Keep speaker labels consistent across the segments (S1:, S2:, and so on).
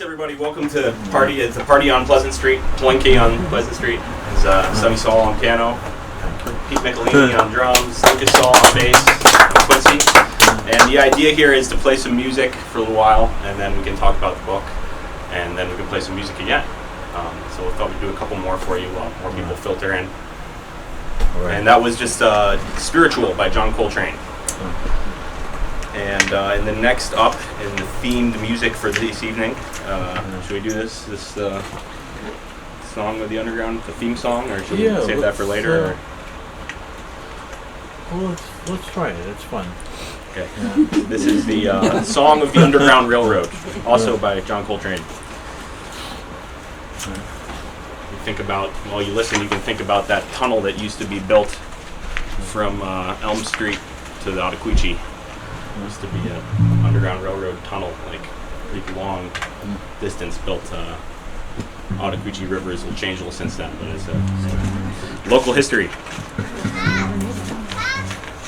S1: Everybody, welcome to party. It's a party on Pleasant Street. Blinky on Pleasant Street. Is Sonny Saul on piano, Pete Michelini on drums, Lucas Saul on bass, Quincy. And the idea here is to play some music for a little while, and then we can talk about the book, and then we can play some music again. So we thought we'd do a couple more for you while more people filter in. Right. And that was just Spiritual by John Coltrane. And then next up in the themed music for this evening, should we do this song with the Underground, the theme song, or should we save that for later?
S2: Well, let's try it. It's fun.
S1: Okay. This is the Song of the Underground Railroad, also by John Coltrane. You think about, while you listen, you can think about that tunnel that used to be built from Elm Street to the Ottaquechee. It used to be an underground railroad tunnel, like pretty long distance built. Ottaquechee River has changed a little since then, but it's local history.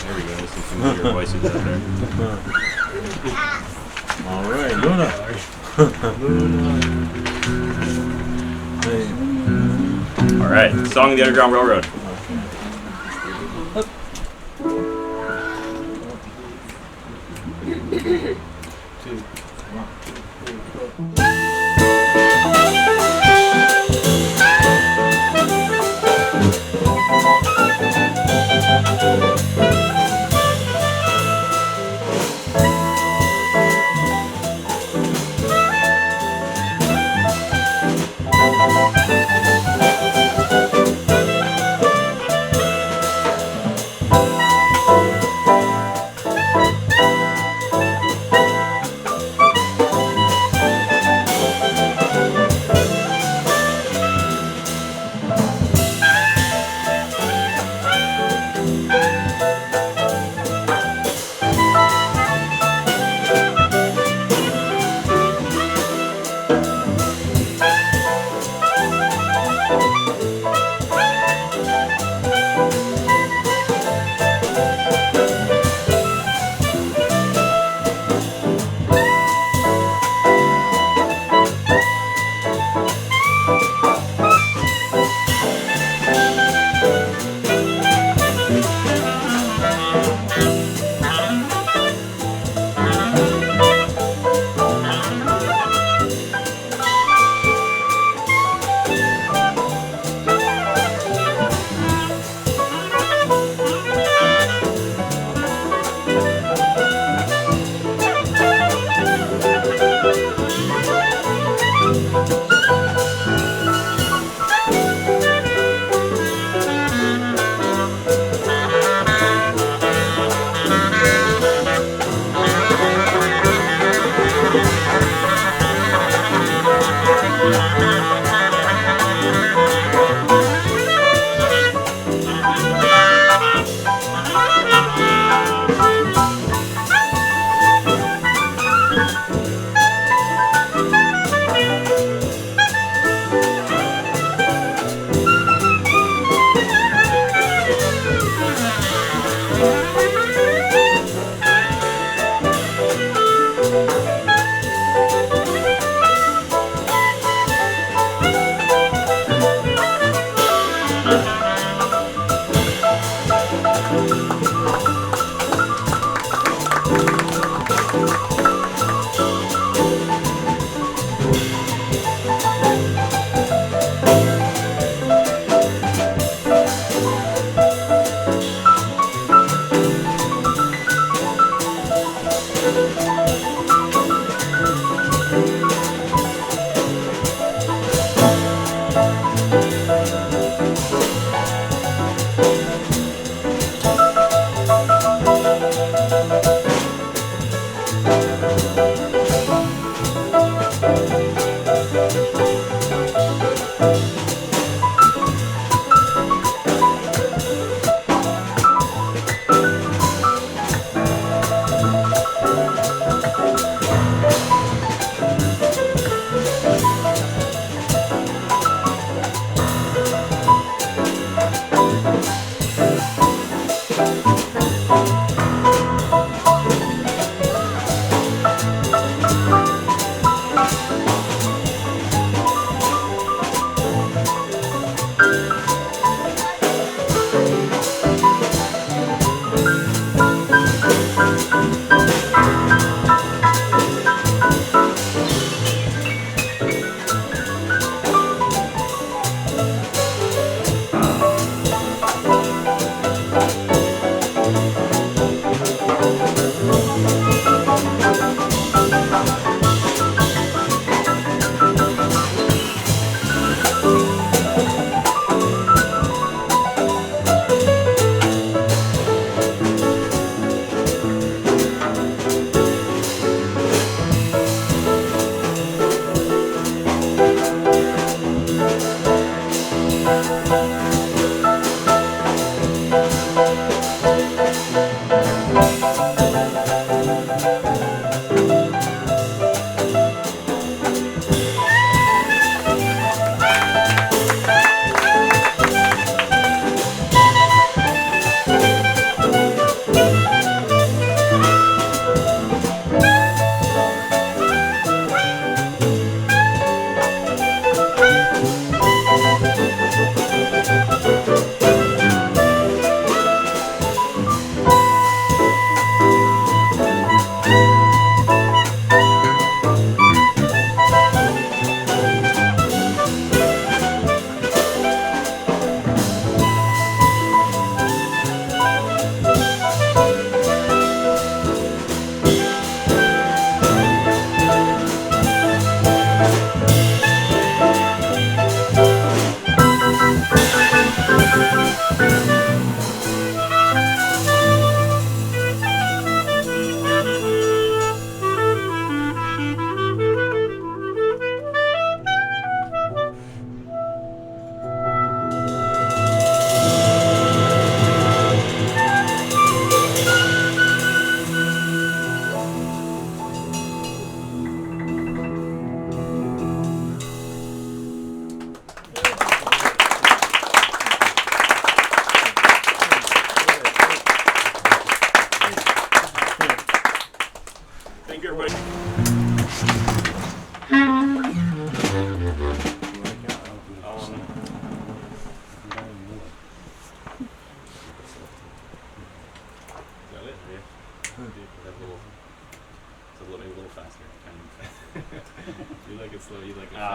S1: There we go, there's some familiar voices out there.
S2: All right, Luna.
S1: All right, Song of the Underground Railroad.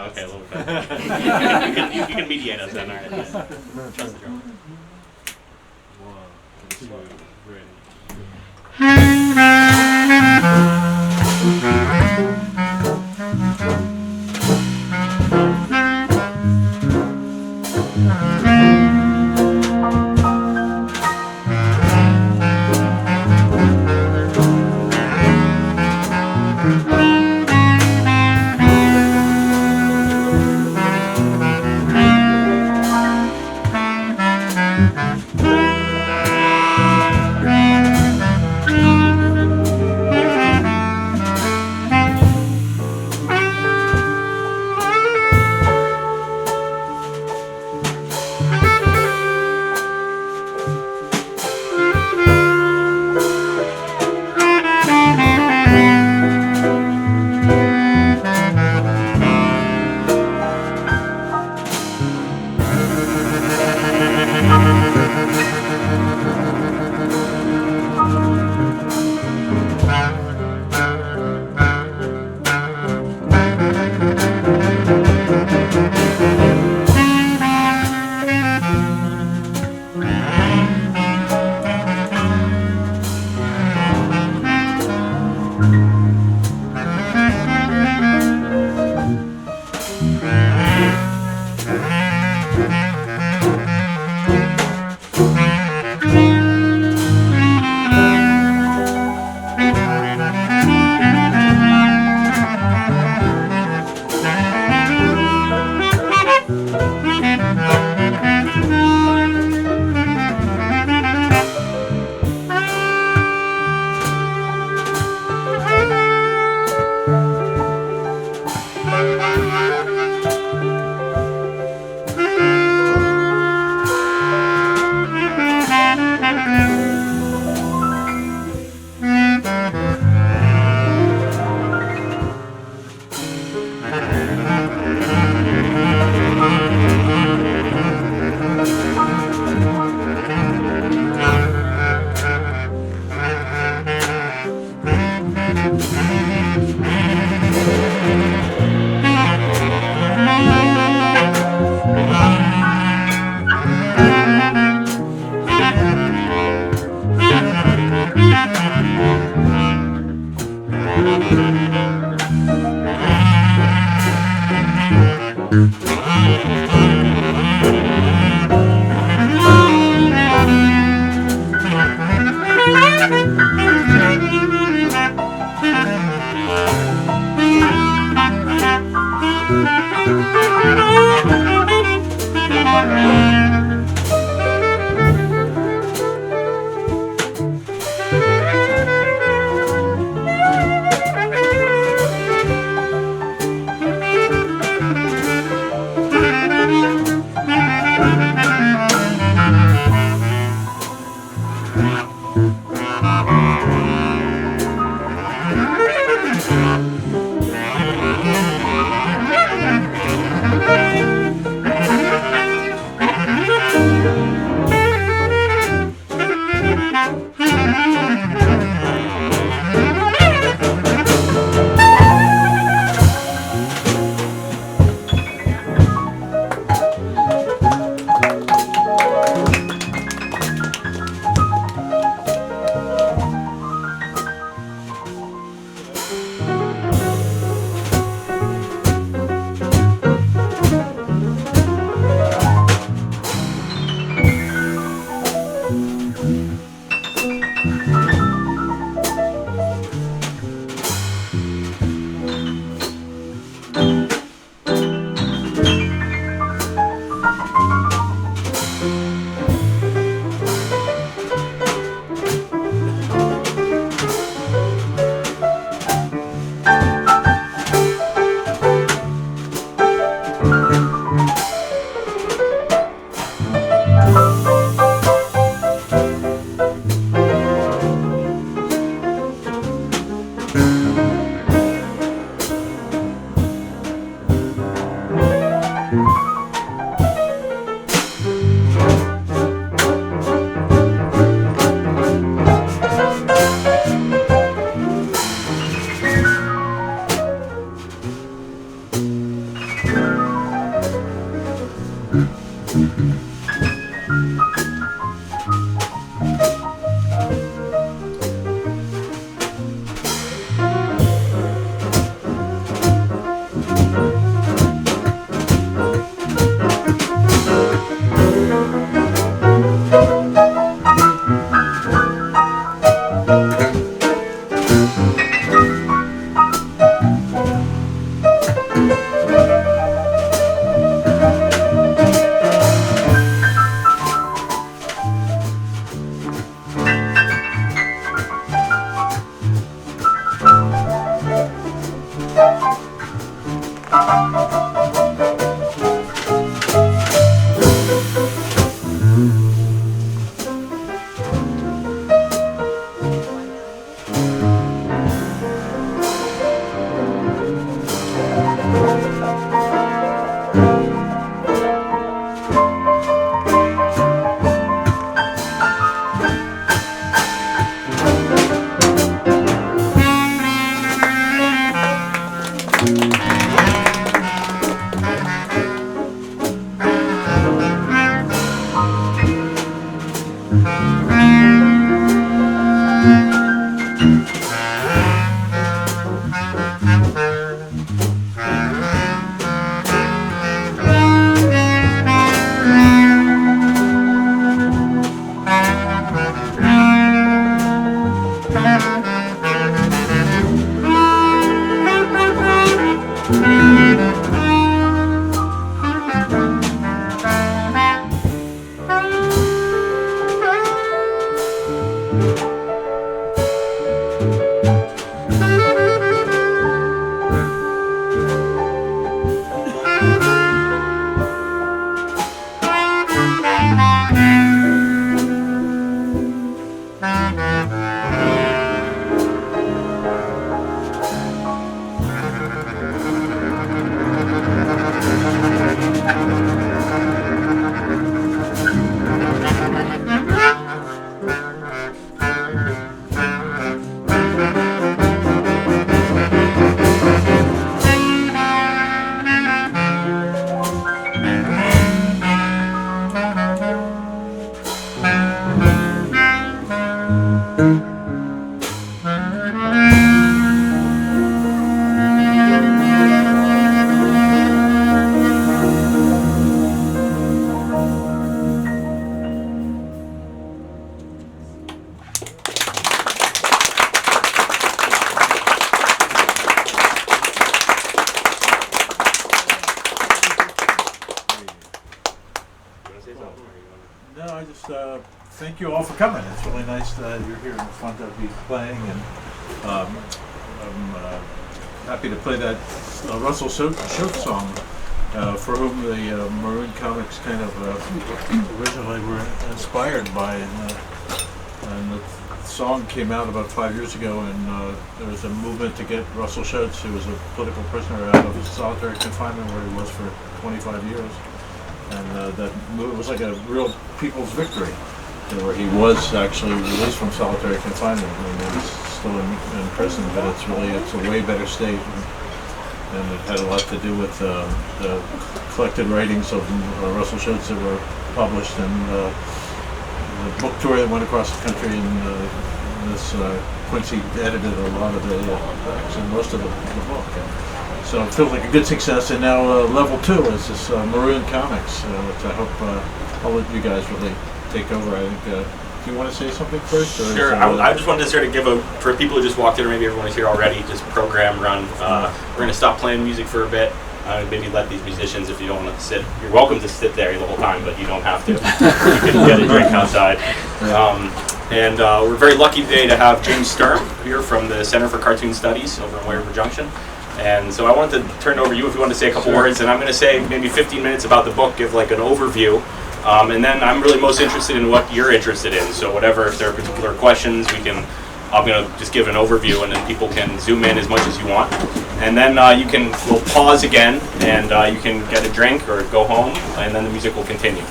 S1: Okay, a little bit. You can mediate us then, all right. Yeah. Trust the drummer. 1, 2, ready.
S2: No, I just thank you all for coming. It's really nice that you're here and fun to be playing. And I'm happy to play that Russell Schultz song, for whom the Maroon comics kind of originally were inspired by. And the song came out about 5 years ago, and there was a movement to get Russell Schultz, who was a political prisoner, out of solitary confinement where he was for 25 years. And that it was like a real people's victory, where he was actually released from solitary confinement and he's still in prison, but it's a way better state, and it had a lot to do with the collected writings of Russel Schultz that were published, and the book tour that went across the country, and this Quincy edited a lot of actually most of the book. So it feels like a good success, and now level 2 is this Maroon Comics, which I hope I'll let you guys really take over. I think, do you want to say something first? Or
S1: sure. I just wanted to sort of give for people who just walked in, or maybe everyone is here already, just program run. We're going to stop playing music for a bit. Maybe let these musicians, if you don't want to sit, you're welcome to sit there the whole time, but you don't have to. You can get a drink outside. We're very lucky today to have James Sturm here from the Center for Cartoon Studies over in Way River Junction. And so I wanted to turn it over to you if you want to say a couple words, and I'm going to say maybe 15 minutes about the book, give like an overview, and then I'm really most interested in what you're interested in. So whatever, if there are particular questions, I'm going to just give an overview, and then people can zoom in as much as you want. And then we'll pause again, and you can get a drink or go home, and then the music will continue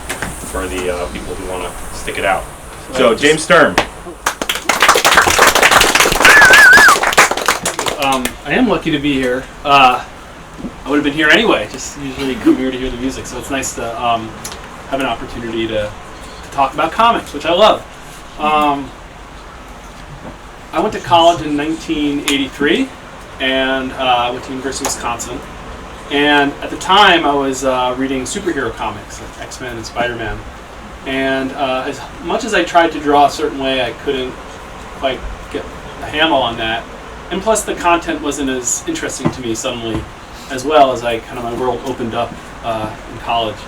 S1: for the people who want to stick it out. So James Sturm.
S3: I am lucky to be here. I would have been here anyway, just usually come here to hear the music, so it's nice to have an opportunity to talk about comics, which I love. I went to college in 1983, and I went to University of Wisconsin. And at the time, I was reading superhero comics, like X-Men and Spider-Man. And as much as I tried to draw a certain way, I couldn't quite get a handle on that. And plus, the content wasn't as interesting to me suddenly, as well as my world opened up in college.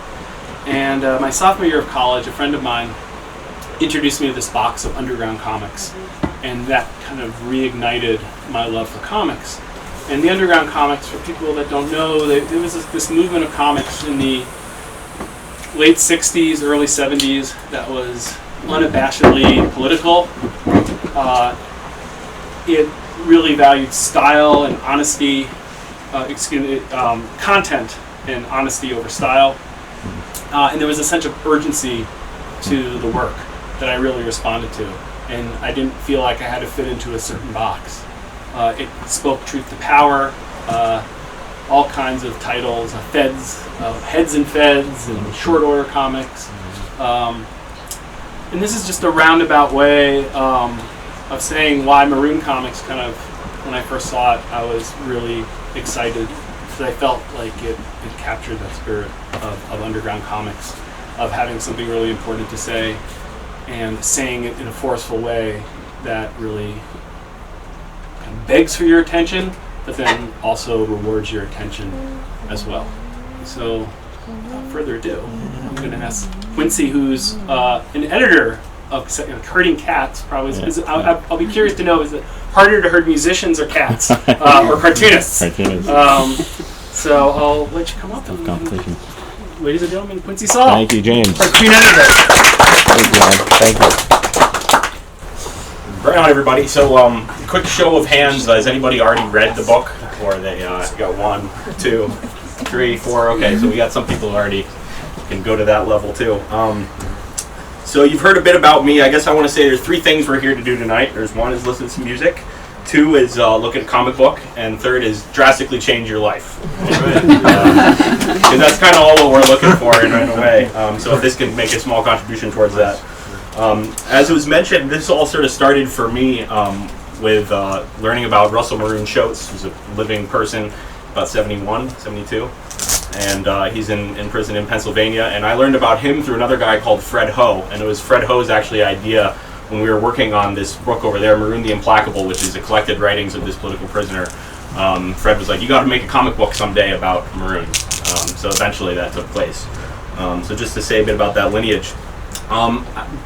S3: And my sophomore year of college, a friend of mine introduced me to this box of underground comics, and that kind of reignited my love for comics. And the underground comics, for people that don't know, there was this movement of comics in the late 60s, early 70s that was unabashedly political. It really valued style and honesty, content and honesty over style. And there was a sense of urgency to the work that I really responded to. And I didn't feel like I had to fit into a certain box. It spoke truth to power, all kinds of titles, Heads and Feds, and short order comics. And this is just a roundabout way of saying why Maroon comics kind of, when I first saw it, I was really excited because I felt like it captured that spirit of underground comics, of having something really important to say and saying it in a forceful way that really kind of begs for your attention, but then also rewards your attention as well. So, without further ado, I'm going to ask Quincy, who's an editor of herding cats. Probably, I'll be curious to know: is it harder to herd musicians or cats, or cartoonists? So I'll let you come up.
S4: Tough competition.
S3: Ladies and gentlemen, Quincy Saul.
S4: Thank you, James.
S3: Cartoon editor.
S4: Thank you.
S1: Right on, everybody. So, quick show of hands. Has anybody already read the book? Or they got 1, 2, 3, 4. Okay, so we got some people already can go to that level too. So you've heard a bit about me. I guess I want to say there's 3 things we're here to do tonight. There's 1 is listen to some music. 2 is look at a comic book, and 3rd is drastically change your life. Because that's kind of all what we're looking for in a way. So if this can make a small contribution towards that. As it was mentioned, this all sort of started for me with learning about Russell Maroon Shotes, who's a living person, about 71, 72. And he's in prison in Pennsylvania. And I learned about him through another guy called Fred Ho. And it was Fred Ho's actually idea when we were working on this book over there, Maroon the Implacable, which is the collected writings of this political prisoner. Fred was like, you got to make a comic book someday about Maroon. So eventually that took place. So just to say a bit about that lineage.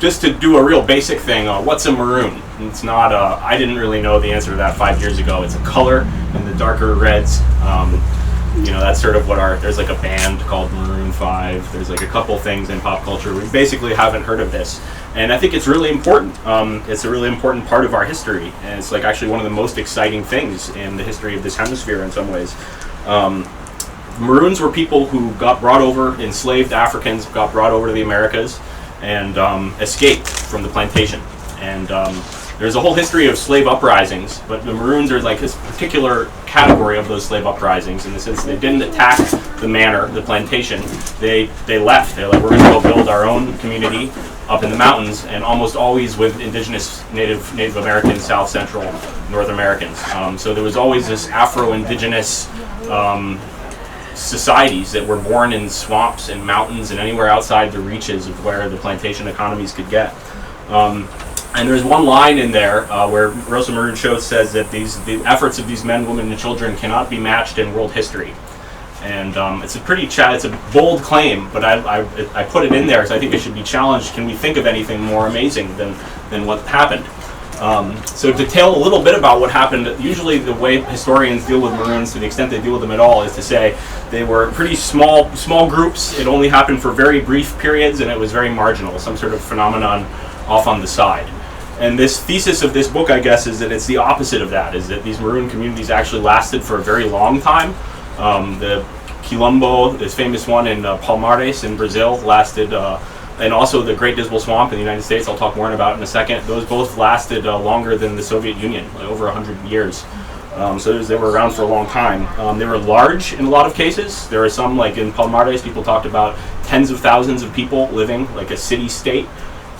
S1: Just to do a real basic thing, what's a maroon? It's not, I didn't really know the answer to that 5 years ago. It's a color in the darker reds. That's sort of what there's like a band called Maroon 5. There's like a couple things in pop culture. We basically haven't heard of this. And I think it's really important. It's a really important part of our history. And it's like actually one of the most exciting things in the history of this hemisphere in some ways. Maroons were people who got brought over, enslaved Africans, got brought over to the Americas, and escaped from the plantation. And there's a whole history of slave uprisings, but the Maroons are like this particular category of those slave uprisings in the sense they didn't attack the manor, the plantation. They left. They're like, we're going to go build our own community up in the mountains, and almost always with indigenous Native Americans, South Central, North Americans. So there was always this Afro-indigenous societies that were born in swamps and mountains and anywhere outside the reaches of where the plantation economies could get. And there's one line in there where Russell Maroon Shotes says that the efforts of these men, women, and children cannot be matched in world history. And it's it's a bold claim, but I put it in there because I think it should be challenged. Can we think of anything more amazing than what happened? So to tell a little bit about what happened, usually the way historians deal with Maroons, to the extent they deal with them at all, is to say they were pretty small groups. It only happened for very brief periods, and it was very marginal, some sort of phenomenon off on the side. And this thesis of this book, I guess, is that it's the opposite of that, is that these Maroon communities actually lasted for a very long time. The Quilombo, this famous one in Palmares in Brazil, lasted, and also the Great Dismal Swamp in the United States, I'll talk more about in a second. Those both lasted longer than the Soviet Union, like over 100 years. So they were around for a long time. They were large in a lot of cases. There are some, like in Palmares, people talked about tens of thousands of people living, like a city-state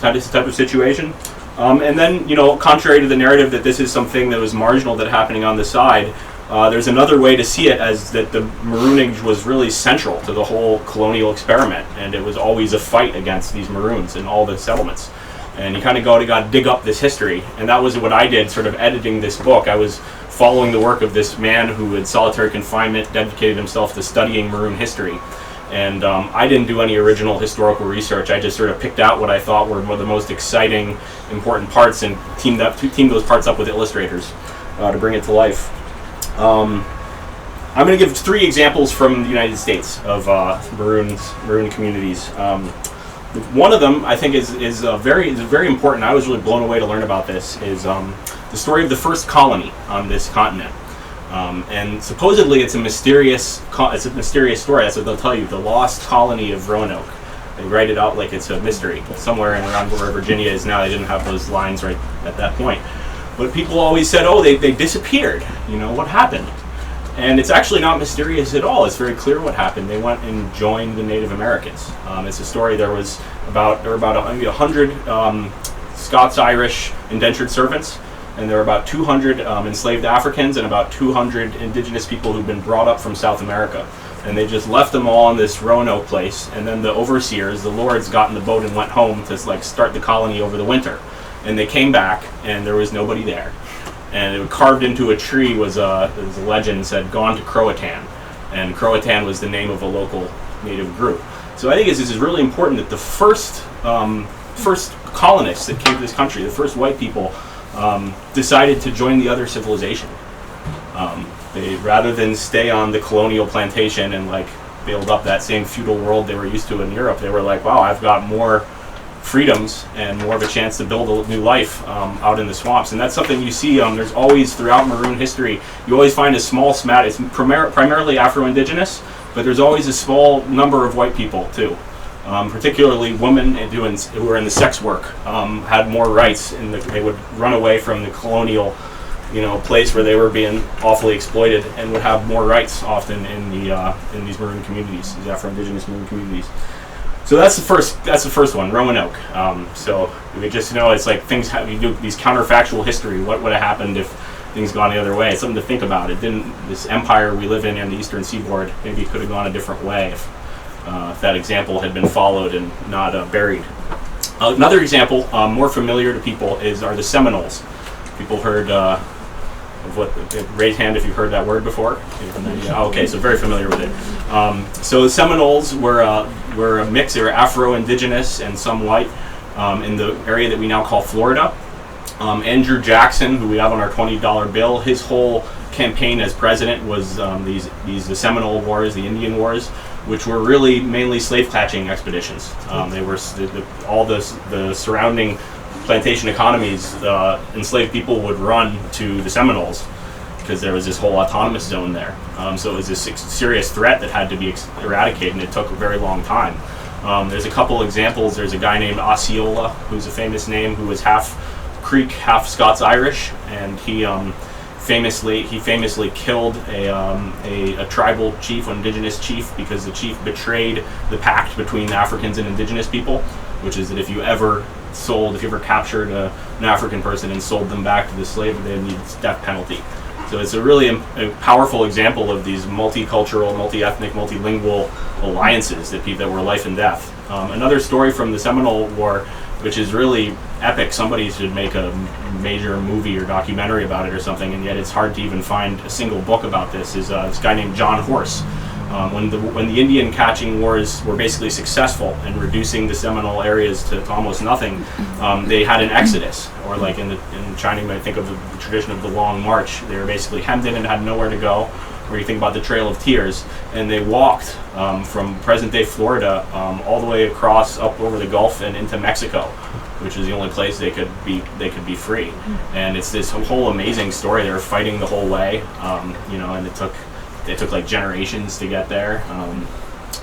S1: type of situation. And then, contrary to the narrative that this is something that was marginal that happening on the side, there's another way to see it as that the Maroonage was really central to the whole colonial experiment, and it was always a fight against these Maroons in all the settlements. And you kind of got to dig up this history, and that was what I did, sort of editing this book. I was following the work of this man who in solitary confinement dedicated himself to studying Maroon history. And I didn't do any original historical research. I just sort of picked out what I thought were one of the most exciting, important parts and teamed those parts up with illustrators to bring it to life. I'm going to give 3 examples from the United States of Maroon communities. One of them, I think, is very important. I was really blown away to learn about this. Is the story of the first colony on this continent. And supposedly it's a mysterious story. That's what they'll tell you. The lost colony of Roanoke. They write it out like it's a mystery. Somewhere around where Virginia is now, they didn't have those lines right at that point. But people always said, oh, they disappeared. You know, what happened? And it's actually not mysterious at all. It's very clear what happened. They went and joined the Native Americans. It's a story. There were about 100 Scots-Irish indentured servants, and there were about 200 enslaved Africans and about 200 indigenous people who'd been brought up from South America. And they just left them all in this Roanoke place, and then the overseers, the lords, got in the boat and went home to start the colony over the winter. And they came back, and there was nobody there. And it carved into a tree was a legend that said, "Gone to Croatan," and Croatan was the name of a local native group. So I think this is really important that the first colonists that came to this country, the first white people, decided to join the other civilization. They, rather than stay on the colonial plantation and build up that same feudal world they were used to in Europe, they were like, wow, I've got more freedoms and more of a chance to build a new life out in the swamps. And that's something you see. There's always, throughout Maroon history, you always find a small smat. It's primarily Afro-Indigenous, but there's always a small number of white people too. Particularly women who were in the sex work had more rights, and they would run away from the colonial, place where they were being awfully exploited, and would have more rights often in these Maroon communities, these Afro-Indigenous Maroon communities. So that's the first one, Roanoke. So we just it's like things you do these counterfactual history. What would have happened if things gone the other way? It's something to think about. This empire we live in the Eastern Seaboard, maybe it could have gone a different way if that example had been followed and not buried. Another example, more familiar to people, are the Seminoles. People heard of raise hand if you've heard that word before. Okay, so very familiar with it. So the Seminoles were a mix. They were Afro-Indigenous and some white in the area that we now call Florida. Andrew Jackson, who we have on our $20 bill, his whole campaign as president was the Seminole Wars, the Indian Wars, which were really mainly slave catching expeditions. They were all the surrounding plantation economies. Enslaved people would run to the Seminoles because there was this whole autonomous zone there. So it was this serious threat that had to be eradicated, and it took a very long time. There's a couple examples. There's a guy named Osceola, who's a famous name, who was half Creek, half Scots-Irish, and he famously killed a tribal chief, an indigenous chief, because the chief betrayed the pact between the Africans and indigenous people, which is that if you ever captured an African person and sold them back to the slave, they need death penalty. So it's a really a powerful example of these multicultural, multi-ethnic, multilingual alliances that were life and death. Another story from the Seminole War, which is really epic. Somebody should make a major movie or documentary about it or something, and yet it's hard to even find a single book about this, is this guy named John Horse. When the Indian catching wars were basically successful in reducing the Seminole areas to almost nothing, they had an exodus, or like in China you might think of the tradition of the Long March. They were basically hemmed in and had nowhere to go, or you think about the Trail of Tears, and they walked from present-day Florida all the way across up over the Gulf and into Mexico, which is the only place they could be free. And it's this whole amazing story. They were fighting the whole way, and it took like generations to get there.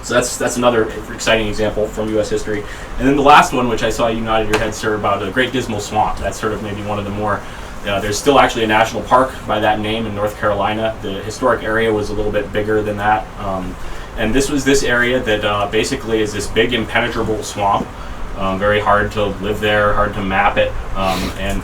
S1: So that's another exciting example from U.S. history. And then the last one, which I saw you nodded your head, sir, about the Great Dismal Swamp. That's sort of maybe one of the more. There's still actually a national park by that name in North Carolina. The historic area was a little bit bigger than that. And this area that basically is this big impenetrable swamp. Very hard to live there, hard to map it. And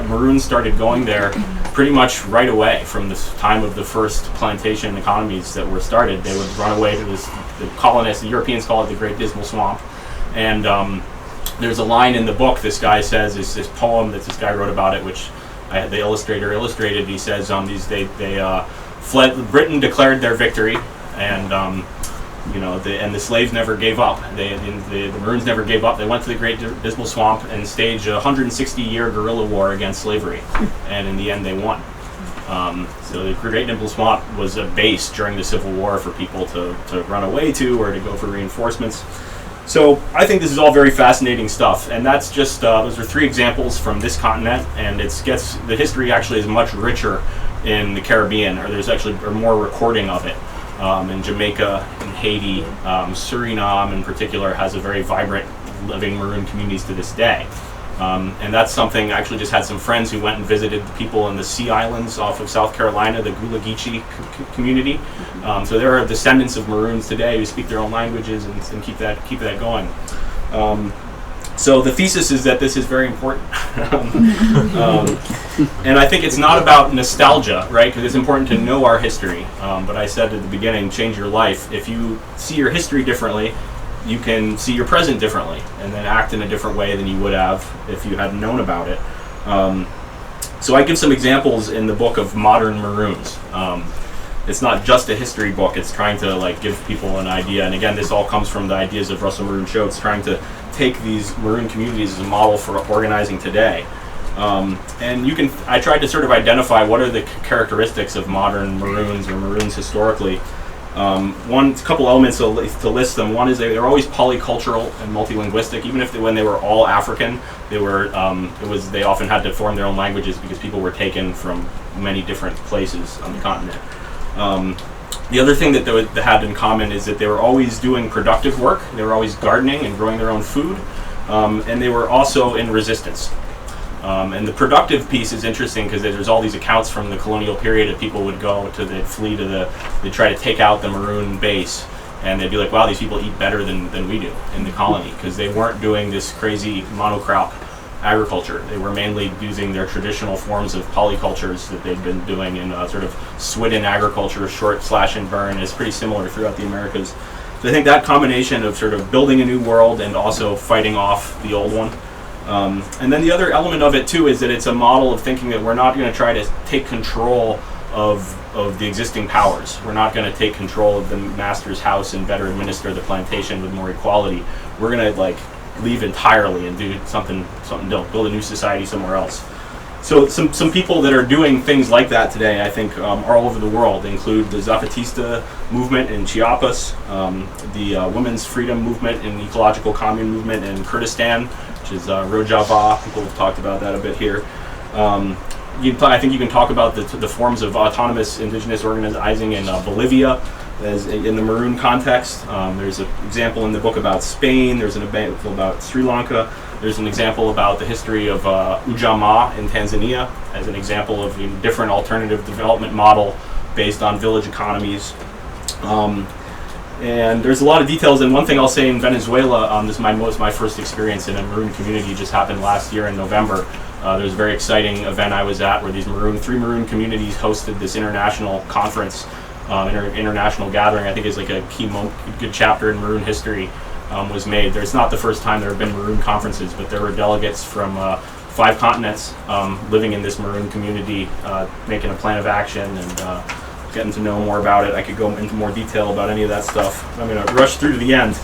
S1: Maroons started going there pretty much right away from the time of the first plantation economies that were started. They would run away to the colonists, the Europeans call it the Great Dismal Swamp. And there's a line in the book this guy says, is this poem that this guy wrote about it, which the illustrator illustrated. He says they fled. Britain declared their victory, and and the slaves never gave up. The Maroons never gave up. They went to the Great Dismal Swamp and staged a 160-year guerrilla war against slavery, and in the end they won. So the Great Nipple Swamp was a base during the Civil War for people to run away to or to go for reinforcements. So I think this is all very fascinating stuff, and that's just those are 3 examples from this continent, and the history actually is much richer in the Caribbean, or there's actually more recording of it. In Jamaica, in Haiti, Suriname in particular has a very vibrant living Maroon communities to this day. And that's something, I actually just had some friends who went and visited the people in the Sea Islands off of South Carolina, the Gullah Geechee community. So there are descendants of Maroons today who speak their own languages and keep that going. So the thesis is that this is very important. And I think it's not about nostalgia, right? Because it's important to know our history. But I said at the beginning, change your life. If you see your history differently, you can see your present differently and then act in a different way than you would have if you had known about it. So I give some examples in the book of modern Maroons. It's not just a history book, it's trying to give people an idea. And again, this all comes from the ideas of Russell Maroon Shoatz, trying to take these Maroon communities as a model for organizing today. And I tried to sort of identify what are the characteristics of modern Maroons or Maroons historically. A couple elements to list them. One is they're always polycultural and multilinguistic. Even when they were all African, they often had to form their own languages because people were taken from many different places on the continent. The other thing that they had in common is that they were always doing productive work. They were always gardening and growing their own food, and they were also in resistance. And the productive piece is interesting because there's all these accounts from the colonial period that people would they'd flee they'd try to take out the Maroon base, and they'd be like, wow, these people eat better than we do in the colony, because they weren't doing this crazy monocrop agriculture. They were mainly using their traditional forms of polycultures that they'd been doing in sort of Swidden agriculture, short slash and burn, is pretty similar throughout the Americas. So I think that combination of sort of building a new world and also fighting off the old one. And then the other element of it too is that it's a model of thinking that we're not going to try to take control of the existing powers. We're not going to take control of the master's house and better administer the plantation with more equality. We're going to leave entirely and do something build a new society somewhere else. So some people that are doing things like that today, I think, are all over the world. They include the Zapatista movement in Chiapas, the women's freedom movement and ecological commune movement in Kurdistan, which is Rojava. People have talked about that a bit here. I think you can talk about the forms of autonomous indigenous organizing in Bolivia, as in the Maroon context. There's an example in the book about Spain. There's an example about Sri Lanka. There's an example about the history of Ujamaa in Tanzania as an example of a different alternative development model based on village economies. And there's a lot of details. And one thing I'll say in Venezuela, this is my first experience in a Maroon community, just happened last year in November. There was a very exciting event I was at where these 3 Maroon communities hosted this international conference, international gathering. I think is like a good chapter in Maroon history was made. There's not the first time there have been Maroon conferences, but there were delegates from 5 continents living in this Maroon community, making a plan of action and getting to know more about it. I could go into more detail about any of that stuff. I'm going to rush through to the end.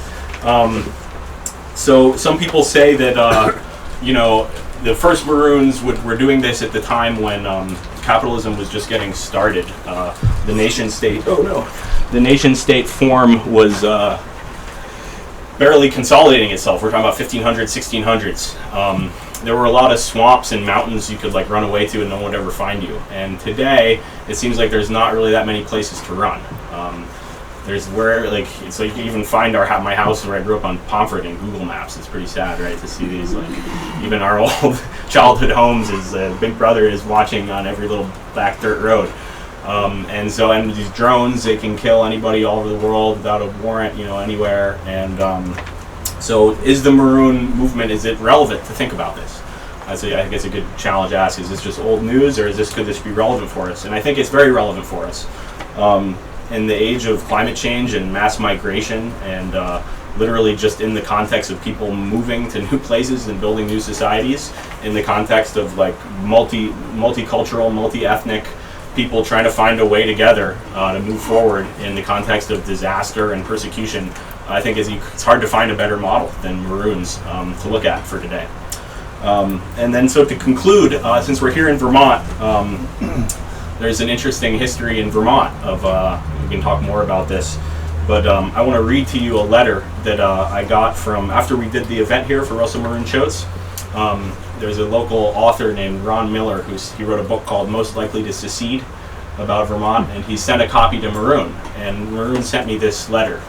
S1: So some people say that the first Maroons were doing this at the time when capitalism was just getting started. The nation state form was barely consolidating itself. We're talking about 1500s, 1600s. There were a lot of swamps and mountains you could run away to and no one would ever find you. And today, it seems like there's not really that many places to run. There's so you can even find my house where I grew up on Pomfret in Google Maps. It's pretty sad, right, to see these, even our old childhood homes is Big Brother is watching on every little back dirt road. And these drones, they can kill anybody all over the world without a warrant, anywhere. And so is the Maroon movement, is it relevant to think about this? I think it's a good challenge to ask. Is this just old news, or could this be relevant for us? And I think it's very relevant for us. In the age of climate change and mass migration and literally just in the context of people moving to new places and building new societies, in the context of multicultural, multi-ethnic people trying to find a way together to move forward in the context of disaster and persecution, I think it's hard to find a better model than Maroons to look at for today. And then so to conclude, since we're here in Vermont, there's an interesting history in Vermont of, we can talk more about this, but I want to read to you a letter that I got from, after we did the event here for Russell Maroon Choates. There's a local author named Ron Miller he wrote a book called Most Likely to Secede about Vermont, and he sent a copy to Maroon, and Maroon sent me this letter,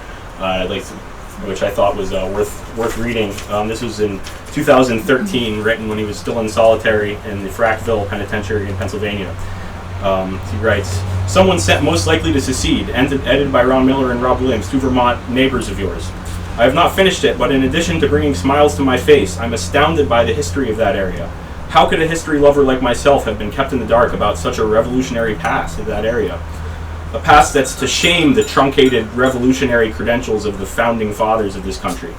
S1: which I thought was worth reading. This was in 2013, written when he was still in solitary in the Frackville Penitentiary in Pennsylvania. He writes, "Someone sent Most Likely to Secede, edited by Ron Miller and Rob Williams, two Vermont neighbors of yours. I have not finished it, but in addition to bringing smiles to my face, I'm astounded by the history of that area. How could a history lover like myself have been kept in the dark about such a revolutionary past of that area? A past that's to shame the truncated revolutionary credentials of the founding fathers of this country.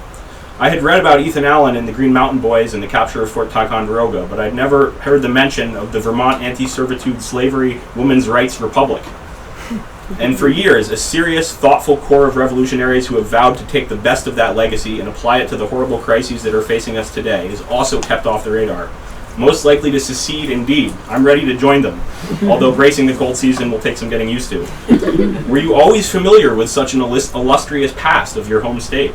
S1: I had read about Ethan Allen and the Green Mountain Boys and the capture of Fort Ticonderoga, but I'd never heard the mention of the Vermont Anti-Servitude Slavery Women's Rights Republic. And for years, a serious, thoughtful core of revolutionaries who have vowed to take the best of that legacy and apply it to the horrible crises that are facing us today is also kept off the radar. Most likely to secede, indeed. I'm ready to join them, although bracing the cold season will take some getting used to. Were you always familiar with such an illustrious past of your home state?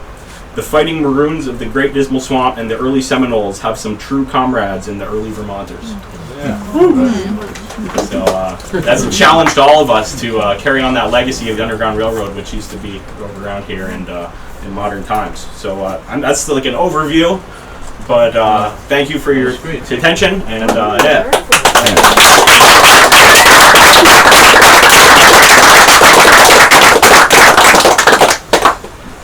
S1: The fighting Maroons of the Great Dismal Swamp and the early Seminoles have some true comrades in the early Vermonters." So that's a challenge to all of us to carry on that legacy of the Underground Railroad, which used to be around here and in modern times. So that's like an overview, but thank you for your attention, and yeah.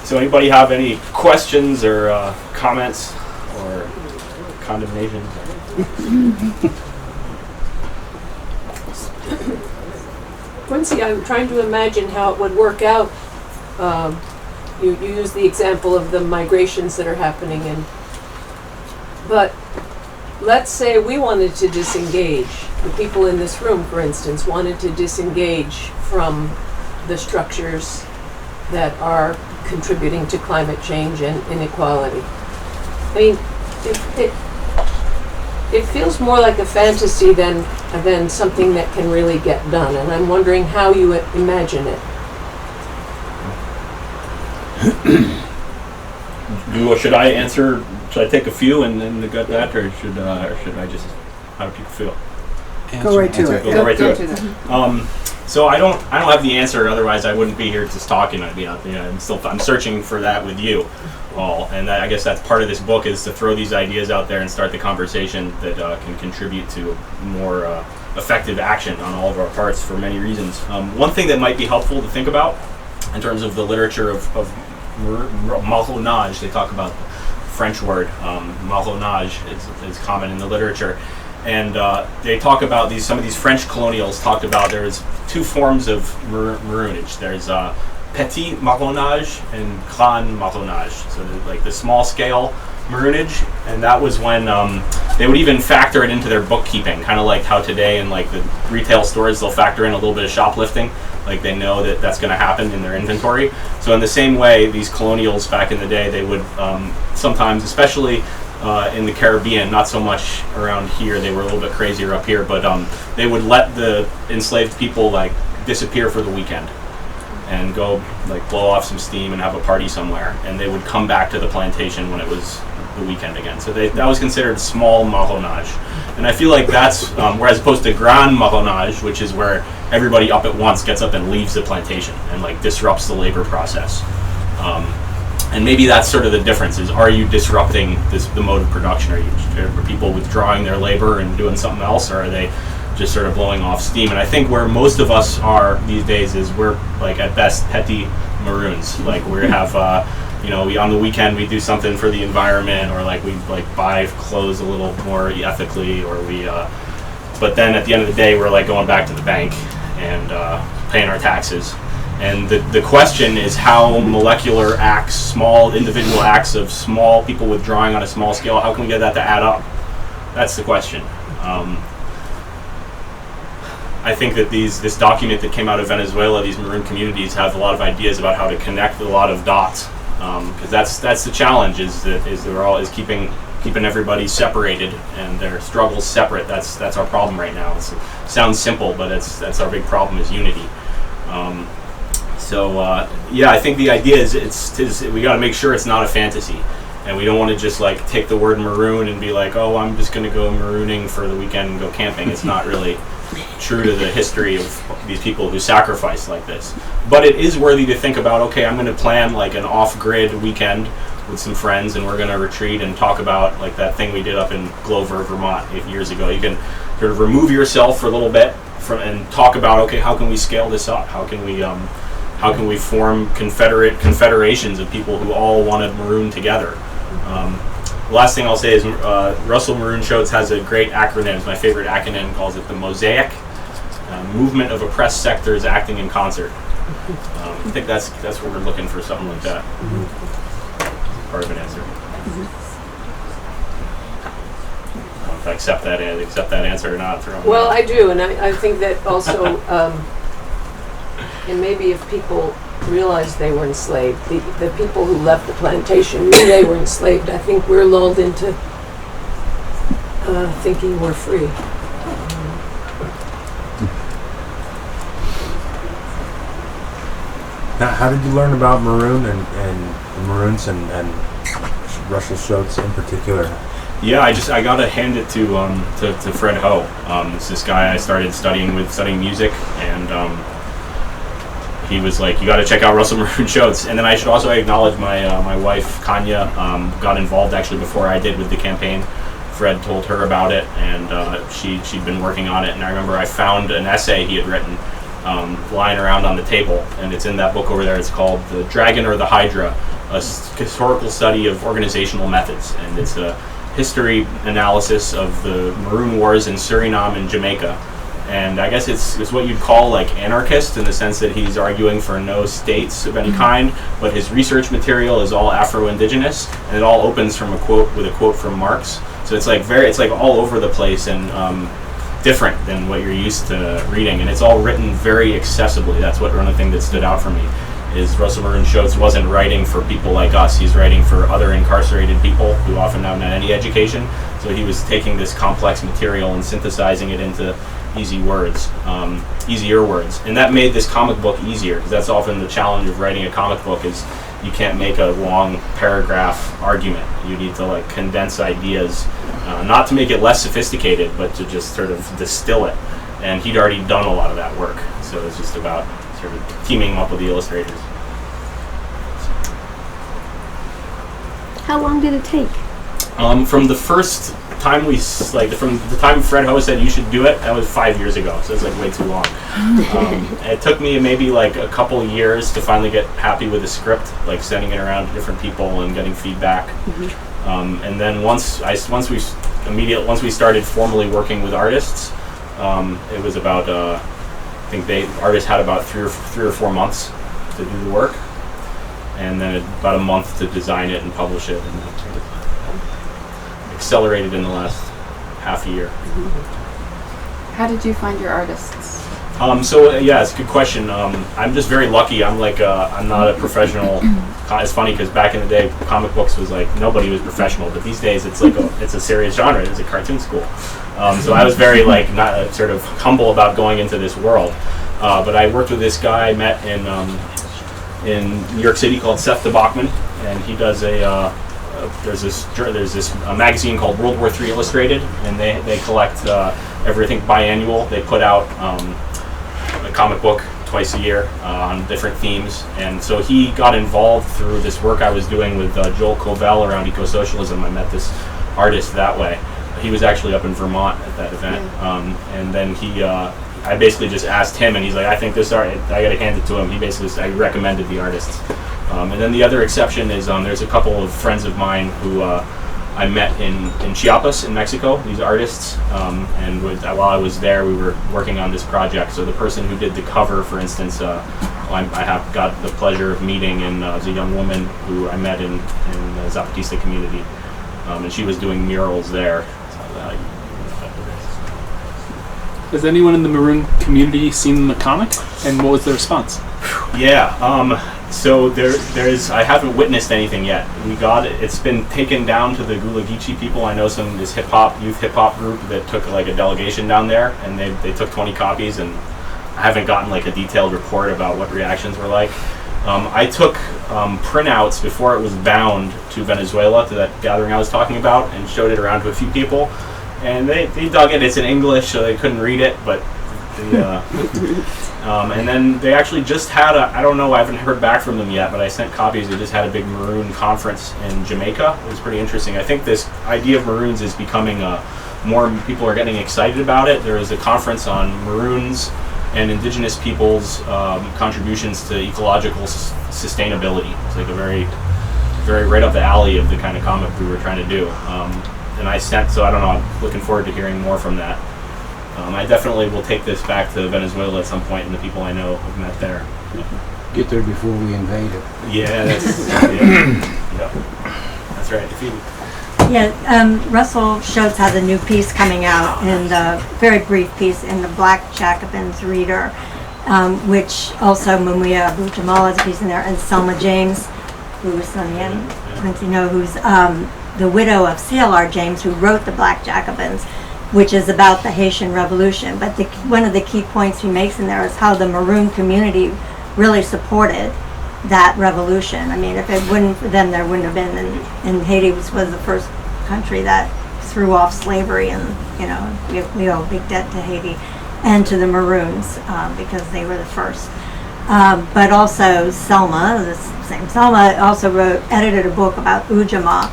S1: So anybody have any questions or comments or condemnations?
S5: Quincy, I'm trying to imagine how it would work out. You use the example of the migrations that are happening, but let's say we wanted to disengage. The people in this room, for instance, wanted to disengage from the structures that are contributing to climate change and inequality. I mean, it feels more like a fantasy than something that can really get done, and I'm wondering how you imagine it.
S1: Should I answer? Should I take a few and then get that, or should I just? How do people feel?
S6: Go right to it.
S1: Go right to it. So I don't have the answer. Otherwise, I wouldn't be here just talking. I'd be out there. I'm searching for that with you all, and I guess that's part of this book, is to throw these ideas out there and start the conversation that can contribute to more effective action on all of our parts for many reasons. One thing that might be helpful to think about in terms of the literature of marronnage, they talk about the French word marronnage is common in the literature. And they talk about some of these French colonials talked about there's two forms of maroonage. There's petit marronnage and grand marronnage. So like the small scale maroonage, and that was when they would even factor it into their bookkeeping, kind of like how today in like the retail stores they'll factor in a little bit of shoplifting. Like they know that that's going to happen in their inventory. So in the same way, these colonials back in the day, they would sometimes, especially in the Caribbean, not so much around here, they were a little bit crazier up here, but they would let the enslaved people like disappear for the weekend and go like blow off some steam and have a party somewhere, and they would come back to the plantation when it was the weekend again. So that was considered small marronnage, and I feel like that's whereas opposed to grand marronnage, which is where everybody up at once gets up and leaves the plantation and like disrupts the labor process. And maybe that's sort of the difference, is are you disrupting the mode of production? Are people withdrawing their labor and doing something else, or are they just sort of blowing off steam? And I think where most of us are these days is we're like at best petty maroons. Like we have, we on the weekend we do something for the environment, or like we like buy clothes a little more ethically, or we, but then at the end of the day we're like going back to the bank and paying our taxes. And the question is how molecular acts, small individual acts of small people withdrawing on a small scale, how can we get that to add up? That's the question. I think that this document that came out of Venezuela, these Maroon communities, have a lot of ideas about how to connect a lot of dots, because that's the challenge, is keeping keeping everybody separated and their struggles separate. That's our problem right now. It sounds simple, but that's our big problem is unity. I think the idea is we got to make sure it's not a fantasy, and we don't want to just like take the word maroon and be like, oh, I'm just going to go marooning for the weekend and go camping. It's not really true to the history of these people who sacrifice like this. But it is worthy to think about, okay, I'm going to plan like an off-grid weekend with some friends, and we're going to retreat and talk about like that thing we did up in Bolivar, Vermont 8 years ago. You can sort of remove yourself for a little bit and talk about, okay, how can we scale this up? How can we form confederations of people who all want to maroon together? The last thing I'll say is Russell Maroon Schultz has a great acronym. It's my favorite acronym. Calls it the Mosaic Movement of Oppressed Sectors Acting in Concert. I think that's what we're looking for, something like that. Part of an answer. I don't know if I accept that answer or not.
S5: Well, I do, and I think that also, and maybe if people realized they were enslaved, the people who left the plantation knew they were enslaved. I think we're lulled into thinking we're free.
S7: Now, how did you learn about Maroon and the Maroons and Russell Schultz in particular?
S1: Yeah, I got to hand it to Fred Ho. It's this guy I started studying music, and he was like, you got to check out Russell Maroon Schultz. And then I should also acknowledge my wife Kanya got involved actually before I did with the campaign. Fred told her about it, and she'd been working on it. And I remember I found an essay he had written lying around on the table, and it's in that book over there. It's called The Dragon or the Hydra, a historical study of organizational methods, and it's a history analysis of the Maroon Wars in Suriname and Jamaica. And I guess it's what you'd call like anarchist, in the sense that he's arguing for no states of any kind, but his research material is all Afro-Indigenous, and it all opens from a quote from Marx. So it's like all over the place and different than what you're used to reading, and it's all written very accessibly. That's one of the things that stood out for me, is Russell Maroon Schultz wasn't writing for people like us. He's writing for other incarcerated people who often haven't had any education. So he was taking this complex material and synthesizing it into easier words. And that made this comic book easier, because that's often the challenge of writing a comic book, is you can't make a long paragraph argument. You need to like condense ideas, not to make it less sophisticated, but to just sort of distill it. And he'd already done a lot of that work, so it's just about sort of teaming up with the illustrators.
S8: How long did it take?
S1: From the first time from the time Fred Ho said you should do it, that was 5 years ago, so it's like way too long. It took me maybe like a couple of years to finally get happy with the script, like sending it around to different people and getting feedback. And then once we started formally working with artists, it was about I think artists had about three or 4 months to do the work, and then about a month to design it and publish it, and accelerated in the last half a year.
S9: How did you find your artists?
S1: It's a good question. I'm just very lucky. I'm not a professional. It's funny because back in the day, comic books was like nobody was professional, but these days it's like it's a serious genre. It's a cartoon school. So I was very not sort of humble about going into this world. But I worked with this guy I met in New York City called Seth de Bachman, and he does there's this magazine called World War III Illustrated, and they collect everything biannual. They put out a comic book twice a year on different themes, and so he got involved through this work I was doing with Joel Covell around eco-socialism. I met this artist that way. He was actually up in Vermont at that event, and then I basically just asked him, and he's like, I think this art, I got to hand it to him. I recommended the artists. And then the other exception is there's a couple of friends of mine who I met in Chiapas in Mexico, these artists, and while I was there we were working on this project. So the person who did the cover, for instance, I have got the pleasure of meeting, and is a young woman who I met in the Zapatista community, and she was doing murals there.
S3: Has anyone in the Maroon community seen the comic, and what was the response?
S1: Yeah, So there's I haven't witnessed anything yet. We got it. It's been taken down to the Gulagichi people. I know this youth hip hop group that took like a delegation down there, and they took 20 copies, and I haven't gotten like a detailed report about what reactions were like. I took printouts before it was bound to Venezuela, to that gathering I was talking about, and showed it around to a few people, and they dug it. It's in English, so they couldn't read it, but and then they actually just had I don't know, I haven't heard back from them yet, but I sent copies. They just had a big Maroon conference in Jamaica. It was pretty interesting. I think this idea of Maroons is becoming more people are getting excited about it. There is a conference on Maroons and indigenous people's contributions to ecological sustainability. It's like a very, very right up the alley of the kind of comic we were trying to do. And so I don't know, I'm looking forward to hearing more from that. I definitely will take this back to Venezuela at some point, and the people I know have met there.
S6: Get there before we invade it.
S1: Yeah, that's right.
S8: Yeah, Russell Schultz has a new piece coming out, and a very brief piece in the Black Jacobins Reader, which also Mumuya Abu-Jamal has a piece in there, and Selma James, who's Quincy who's the widow of CLR James, who wrote the Black Jacobins, which is about the Haitian Revolution. But one of the key points he makes in there is how the Maroon community really supported that revolution. I mean, if it wouldn't for them, there wouldn't have been. And Haiti was the first country that threw off slavery, and we owe a big debt to Haiti and to the Maroons because they were the first. But also Selma, the same Selma, also edited a book about Ujamaa.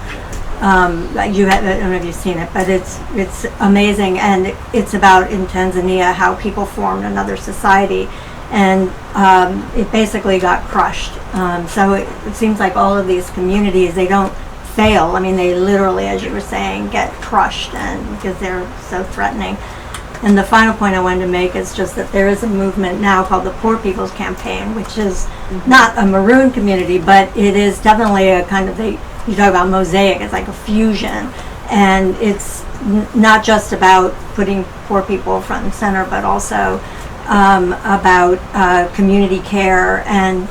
S8: I don't know if you've seen it, but it's amazing, and it's about in Tanzania how people formed another society, and it basically got crushed. So it seems like all of these communities, they don't fail. I mean, they literally, as you were saying, get crushed, and because they're so threatening. And the final point I wanted to make is just that there is a movement now called the Poor People's Campaign, which is not a Maroon community, but it is definitely a kind of you talk about mosaic, it's like a fusion, and it's not just about putting poor people front and center, but also about community care and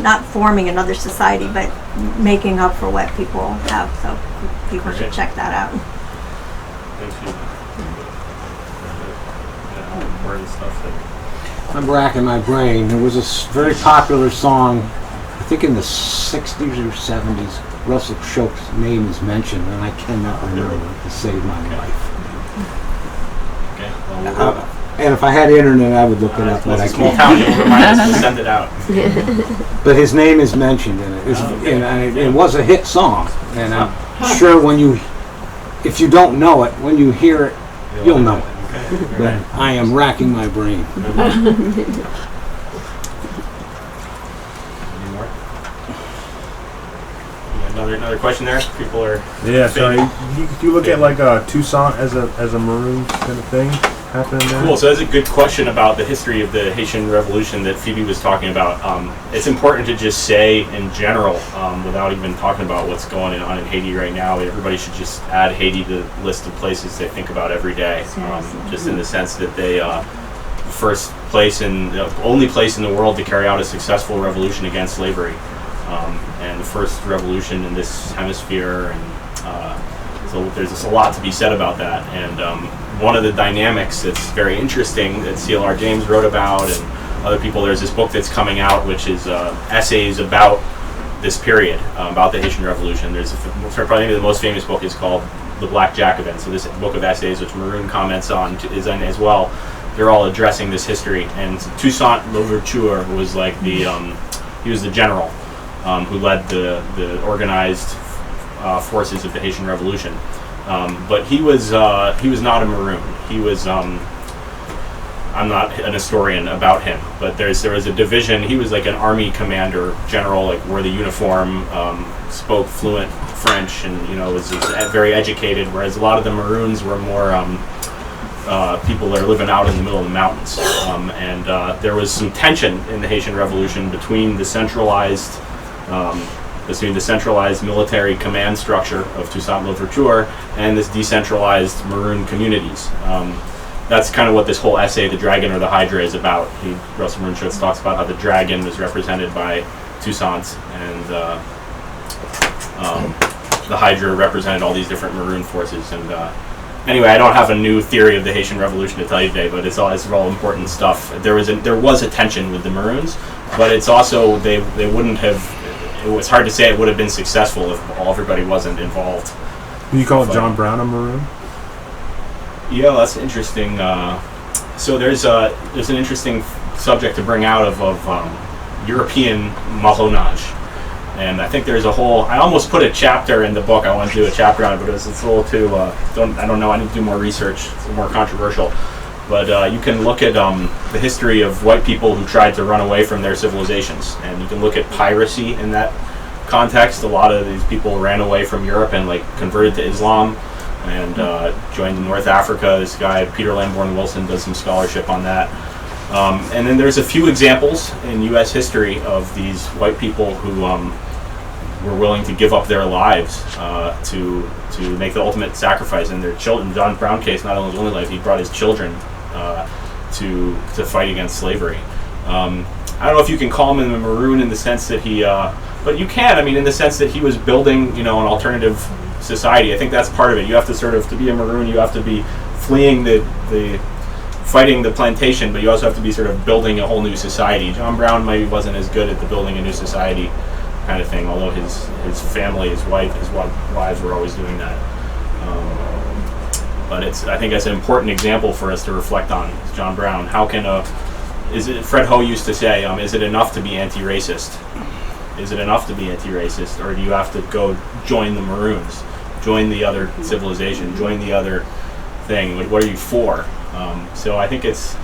S8: not forming another society, but making up for what people have. So people should check that out.
S6: I'm racking my brain. There was a very popular song, I think in the 60s or 70s. Russell Schultz's name is mentioned, and I cannot remember it to save my life.
S1: Okay. Well,
S6: and if I had internet, I would look it up, but I
S1: small
S6: can't.
S1: town, you'll remind us to send it out.
S6: But his name is mentioned in it. And it was a hit song, and I'm sure if you don't know it, when you hear it, you'll know it.
S1: Okay.
S6: But I am racking my brain.
S1: Another question there? People are...
S7: Yeah, sorry. Do you look at like Tucson as a Maroon kind of thing happening there?
S1: Cool. So that's a good question about the history of the Haitian Revolution that Phoebe was talking about. It's important to just say in general, without even talking about what's going on in Haiti right now, everybody should just add Haiti to the list of places they think about every day. Just in the sense that they the only place in the world to carry out a successful revolution against slavery. And the first revolution in this hemisphere, and so there's just a lot to be said about that. And one of the dynamics that's very interesting that CLR James wrote about, and other people, there's this book that's coming out which is essays about this period, about the Haitian Revolution. There's probably the most famous book is called The Black Jacobin. So this book of essays, which Maroon comments on, is in as well. They're all addressing this history. And Toussaint Louverture was like he was the general who led the organized forces of the Haitian Revolution, but he was not a Maroon. He was I'm not an historian about him, but there was a division. He was like an army commander general, like wore the uniform, spoke fluent French, and was very educated. Whereas a lot of the Maroons were more people that are living out in the middle of the mountains, and there was some tension in the Haitian Revolution between the centralized military command structure of Toussaint Louverture and this decentralized Maroon communities. That's kind of what this whole essay, The Dragon or the Hydra, is about. Russell Schultz talks about how the dragon was represented by Toussaint, and the Hydra represented all these different Maroon forces. And anyway, I don't have a new theory of the Haitian Revolution to tell you today, but it's all important stuff. There was a tension with the Maroons, but it's also they wouldn't have. It was hard to say it would have been successful if everybody wasn't involved.
S7: You call John Brown a Maroon?
S1: Yeah, that's interesting. So there's an interesting subject to bring out of European marronage. And I think there's a whole. I almost put a chapter in the book. I wanted to do a chapter on it, but it's a little too. I don't know. I need to do more research. It's more controversial. But you can look at the history of white people who tried to run away from their civilizations, and you can look at piracy in that context. A lot of these people ran away from Europe and converted to Islam, and joined in North Africa. This guy Peter Lamborn Wilson does some scholarship on that. And then there's a few examples in U.S. history of these white people who were willing to give up their lives to make the ultimate sacrifice. And their children, John Brown case, not only his only life, he brought his children to fight against slavery. I don't know if you can call him a Maroon in the sense that he, but you can. I mean, in the sense that he was building, an alternative society. I think that's part of it. You have to to be a Maroon, you have to be fleeing the fighting the plantation, but you also have to be sort of building a whole new society. John Brown maybe wasn't as good at the building a new society kind of thing, although his family, his wives were always doing that. But I think that's an important example for us to reflect on. John Brown. How can Fred Ho used to say, is it enough to be anti-racist? Is it enough to be anti-racist, or do you have to go join the Maroons, join the other civilization, join the other thing? What are you for? So I think it's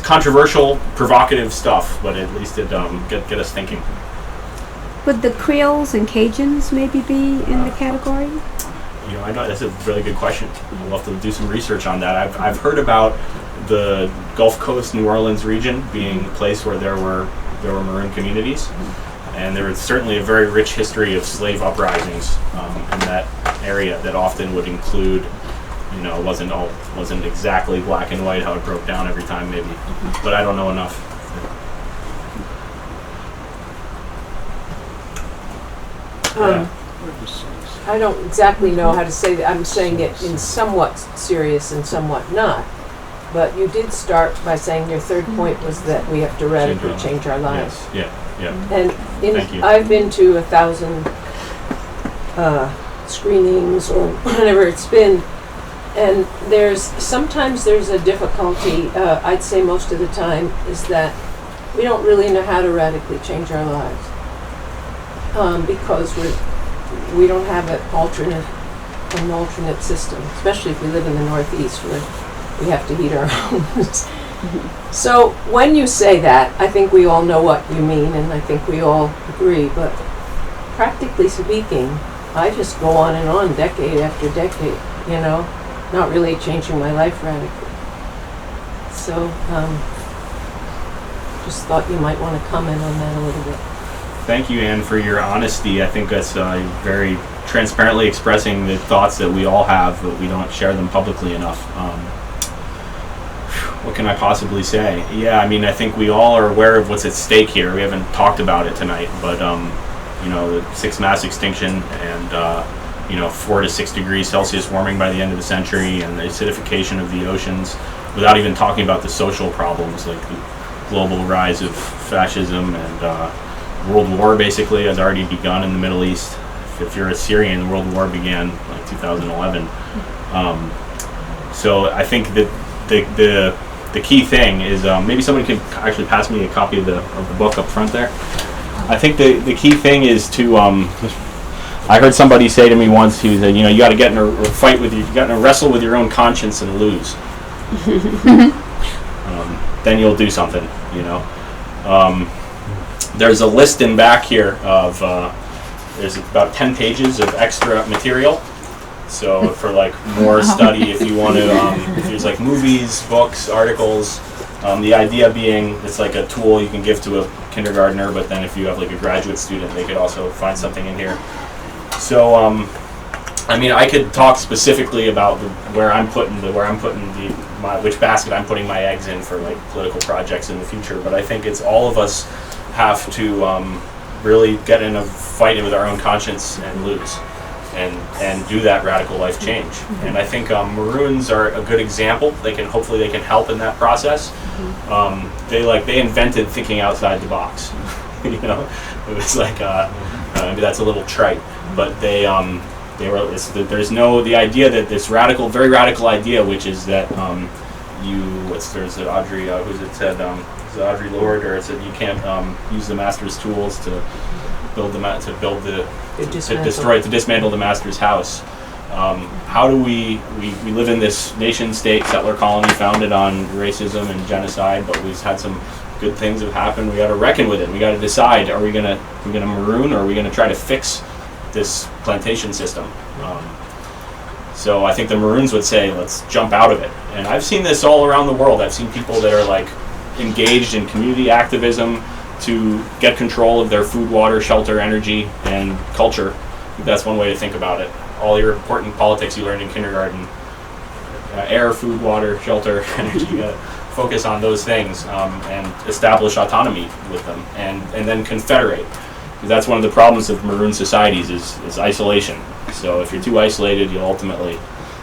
S1: controversial, provocative stuff, but at least it get us thinking.
S10: Would the Creoles and Cajuns maybe be in the category?
S1: I know that's a really good question. We'll have to do some research on that. I've heard about the Gulf Coast, New Orleans region being a place where there were Maroon communities, and there was certainly a very rich history of slave uprisings in that area that often would include. It wasn't exactly black and white how it broke down every time, maybe, but I don't know enough.
S5: I don't exactly know how to say that. I'm saying it in somewhat serious and somewhat not. But you did start by saying your third point was that we have to radically change our lives.
S1: Yes. Yeah.
S5: And
S1: Thank you.
S5: I've been to 1,000 screenings or whatever it's been. And sometimes there's a difficulty, I'd say most of the time, is that we don't really know how to radically change our lives. Because we don't have an alternate system, especially if we live in the Northeast where we have to heat our homes. So when you say that, I think we all know what you mean, and I think we all agree, but practically speaking, I just go on and on decade after decade, not really changing my life radically. So, just thought you might want to comment on that a little bit.
S1: Thank you, Anne, for your honesty. I think that's very transparently expressing the thoughts that we all have, but we don't share them publicly enough. What can I possibly say? Yeah, I think we all are aware of what's at stake here. We haven't talked about it tonight, but the sixth mass extinction and 4 to 6 degrees Celsius warming by the end of the century, and the acidification of the oceans, without even talking about the social problems like the global rise of fascism and World War basically has already begun in the Middle East. If you're a Syrian, World War began 2011. So I think that the key thing is maybe somebody could actually pass me a copy of the book up front there. I think the key thing is to I heard somebody say to me once, he said, you got to get in a fight you got to wrestle with your own conscience and lose. Then you'll do something, There's a list in back here of, there's about 10 pages of extra material. So for more study, if you want to, if there's movies, books, articles, the idea being it's like a tool you can give to a kindergartner, but then if you have a graduate student, they could also find something in here. So, I could talk specifically about which basket I'm putting my eggs in for political projects in the future. But I think it's all of us have to really get in a fight with our own conscience and lose, and do that radical life change. And I think Maroons are a good example. Hopefully they can help in that process. They invented thinking outside the box. You know, it was like maybe that's a little trite, but the idea that this very radical idea, which is that there's Audrey Audrey Lorde, or it said you can't use the master's tools to dismantle the master's house. How do we live in this nation state settler colony founded on racism and genocide, but we've had some good things have happened. We got to reckon with it. We got to decide: are we gonna maroon, or are we gonna try to fix this plantation system? So I think the Maroons would say, let's jump out of it. And I've seen this all around the world. I've seen people that are like engaged in community activism to get control of their food, water, shelter, energy, and culture. I think that's one way to think about it. All your important politics you learned in kindergarten: air, food, water, shelter, energy. You gotta focus on those things and establish autonomy with them, and then confederate. That's one of the problems of Maroon societies is isolation. So if you're too isolated, you'll ultimately.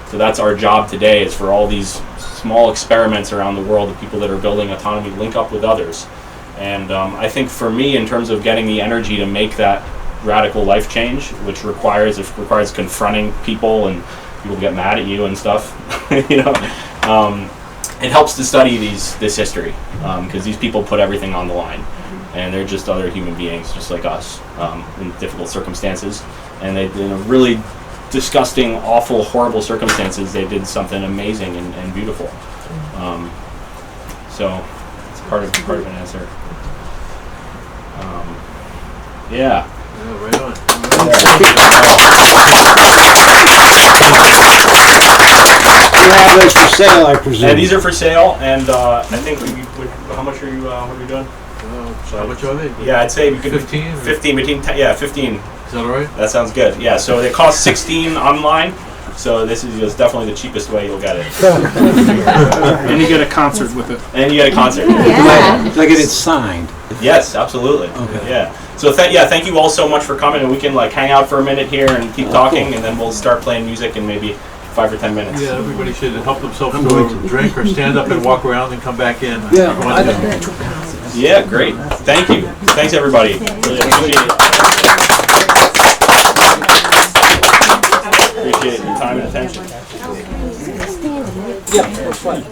S1: So that's our job today, is for all these small experiments around the world of people that are building autonomy link up with others. And I think for me, in terms of getting the energy to make that radical life change, which requires confronting people, and people get mad at you and stuff, you know, it helps to study this history, because these people put everything on the line, and they're just other human beings, just like us, in difficult circumstances. And they, in a really disgusting, awful, horrible circumstances, they did something amazing and beautiful. So it's part of an answer. Yeah.
S2: Yeah, right on.
S6: You have those for sale, I presume.
S1: And these are for sale, and I think how much are you? What are we doing?
S2: How much are they?
S1: Yeah, I'd say we could
S2: 15?
S1: 15 between 15.
S2: Is that all right?
S1: That sounds good. Yeah, so they cost $16 online. So this is definitely the cheapest way you'll get it.
S3: And you get a concert with it.
S1: And you get a concert.
S6: Yeah. Do I get it signed?
S1: Yes, absolutely.
S6: Okay.
S1: Yeah. So thank you all so much for coming, and we can like hang out for a minute here and keep talking, and then we'll start playing music in maybe 5 or 10 minutes.
S2: Yeah, everybody should help themselves to a drink, or stand up and walk around and come back in.
S6: Yeah.
S1: Yeah, great. Thank you. Thanks, everybody. Really appreciate it. Appreciate your time and attention.
S6: Yeah, that's fine.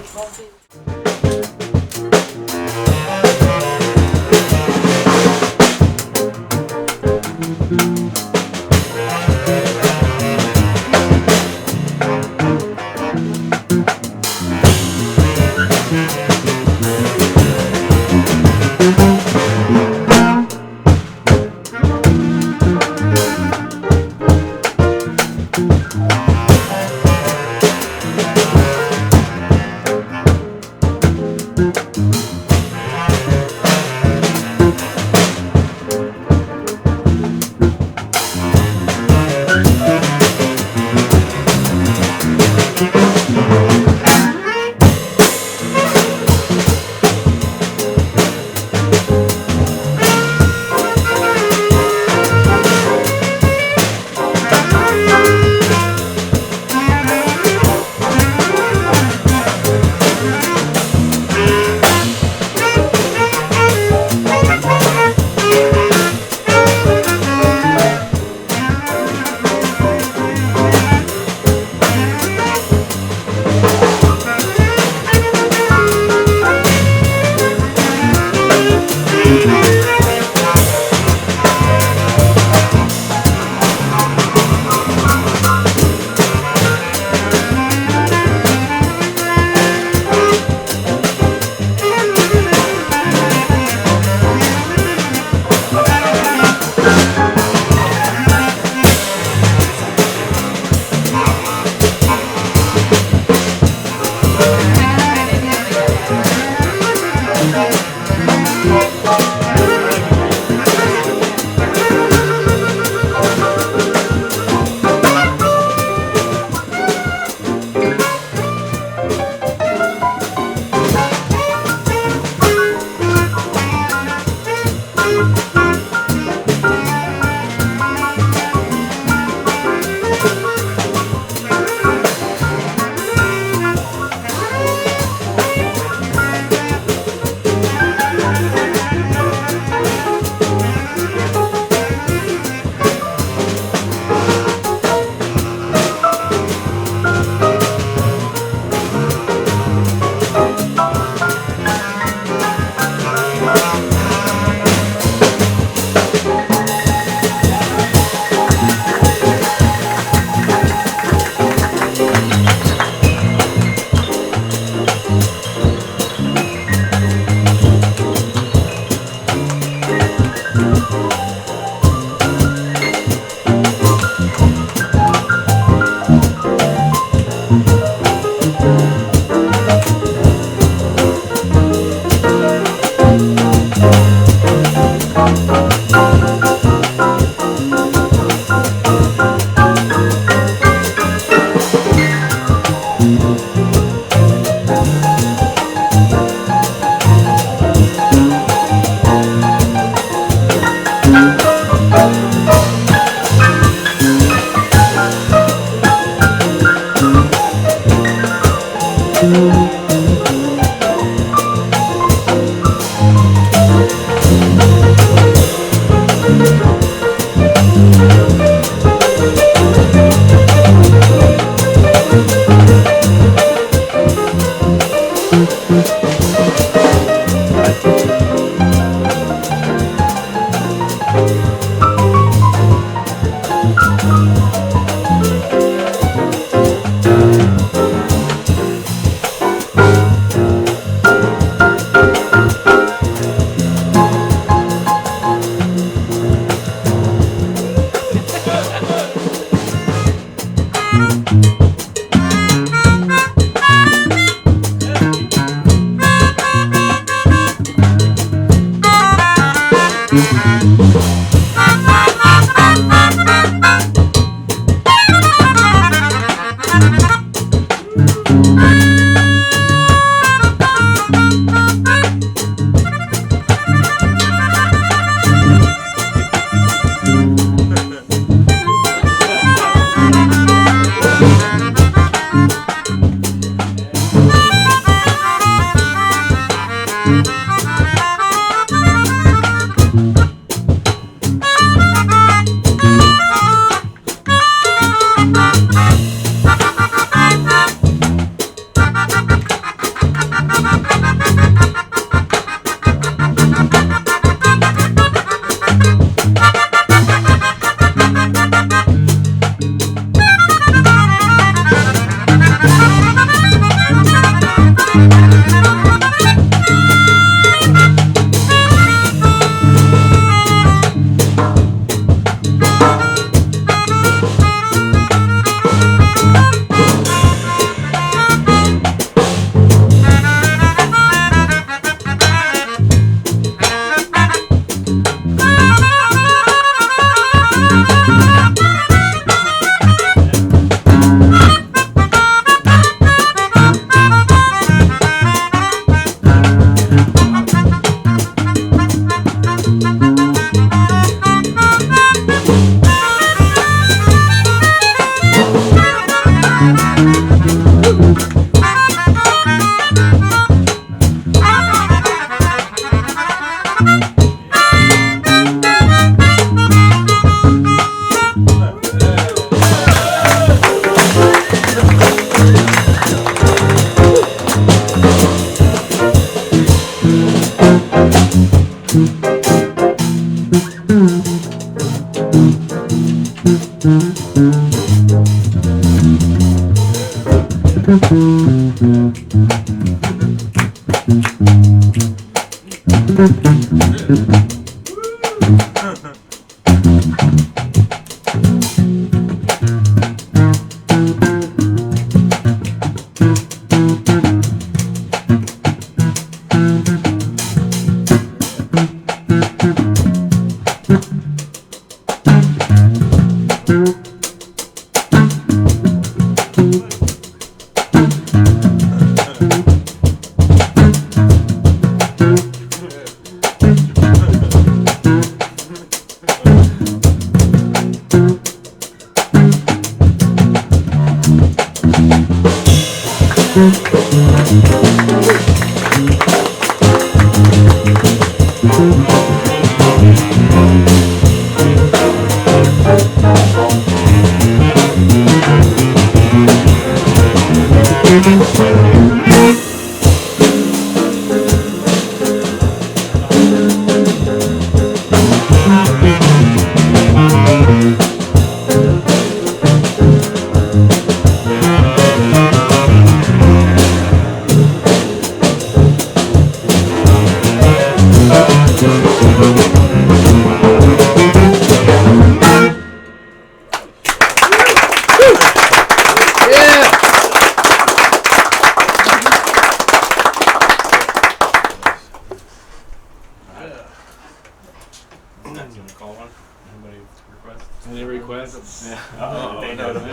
S1: What's next? You want to call one? Anybody request?
S3: Any requests?
S1: Yeah. Oh, they know them.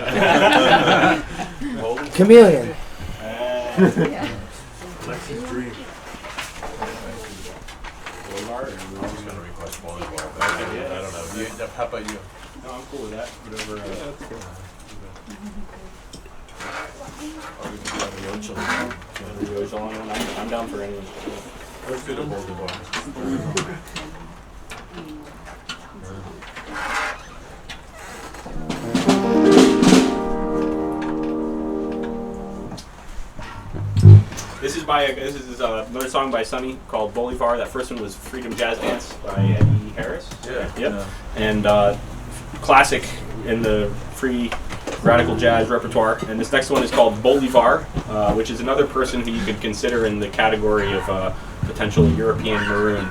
S4: Chameleon.
S2: Lexi's Dream.
S1: Bolivar?
S2: I was going to request Bolivar. I don't know. How about you?
S1: No, I'm cool with that. Whatever. I'm down for anyone.
S2: Let's do the Bolivar.
S1: This is another song by Sonny called Bolivar. That first one was Freedom Jazz Dance by Eddie Harris.
S2: Yeah.
S1: Yep.
S2: Yeah.
S1: And classic in the free radical jazz repertoire. And this next one is called Bolivar, which is another person who you could consider in the category of potential European Maroon.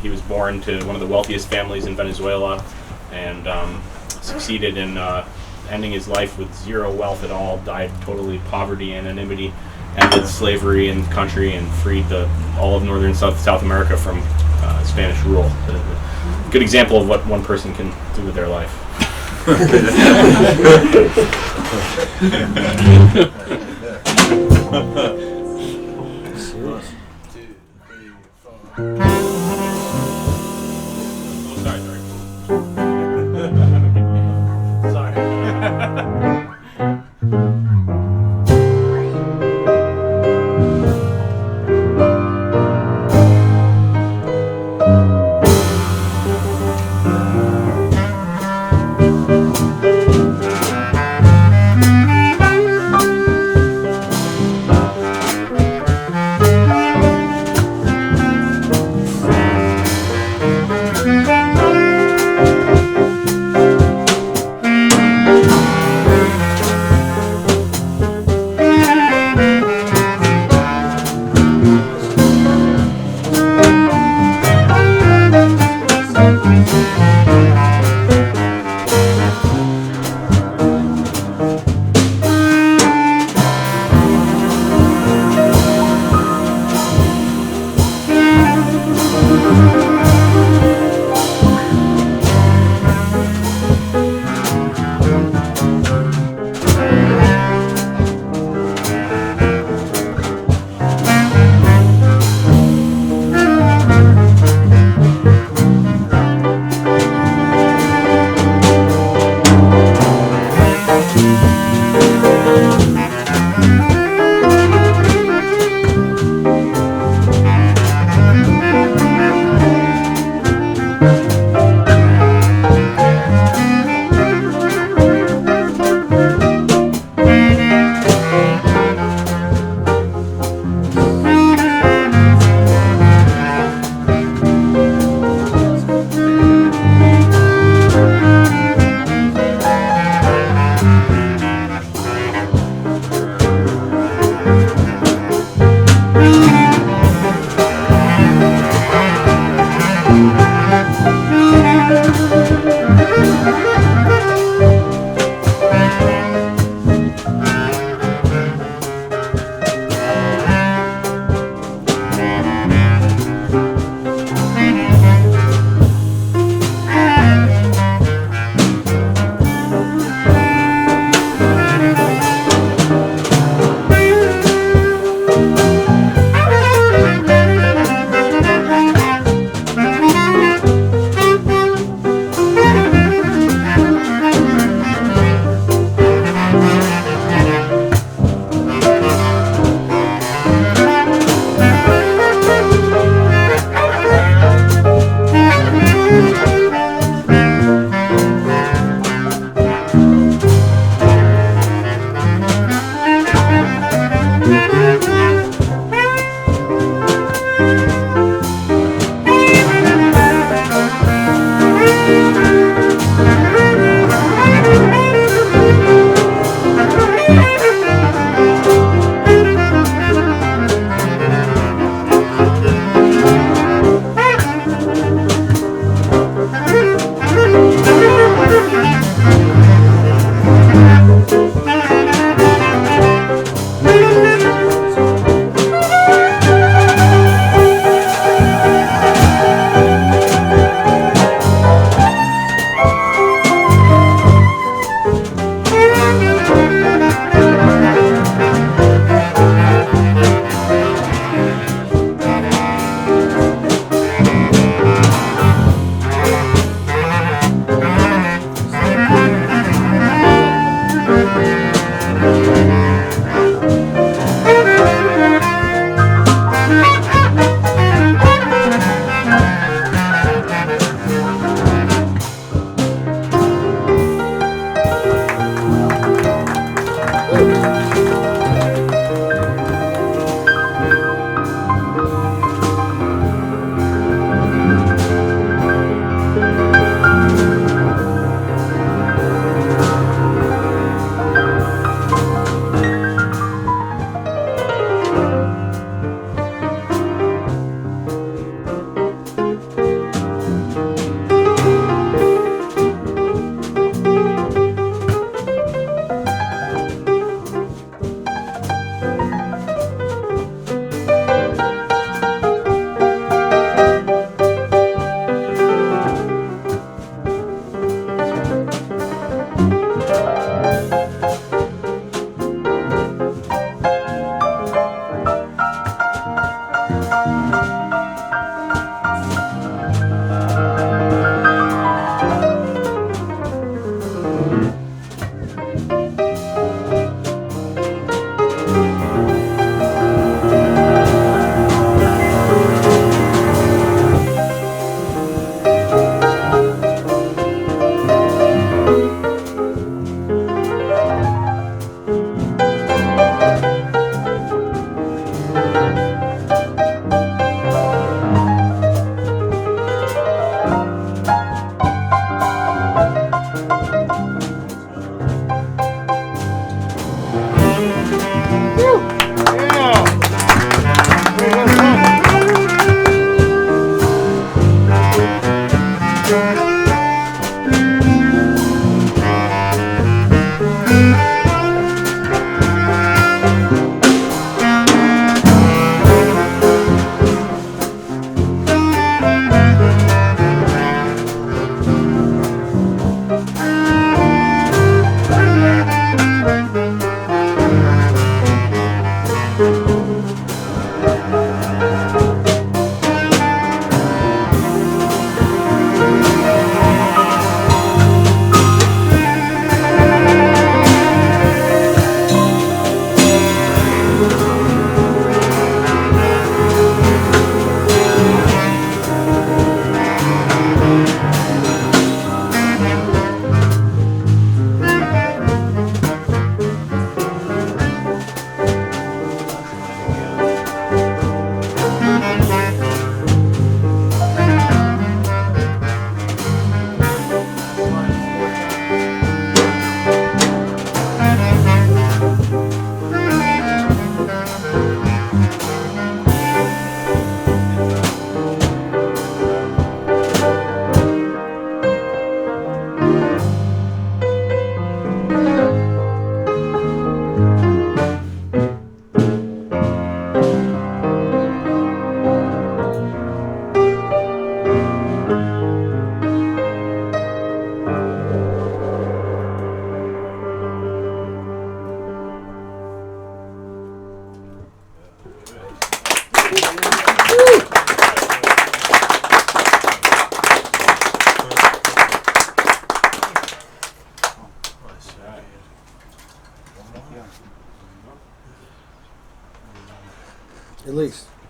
S1: He was born to one of the wealthiest families in Venezuela and succeeded in ending his life with zero wealth at all, died totally poverty and anonymity, ended slavery in the country, and freed all of northern South America from Spanish rule. A good example of what one person can do with their life.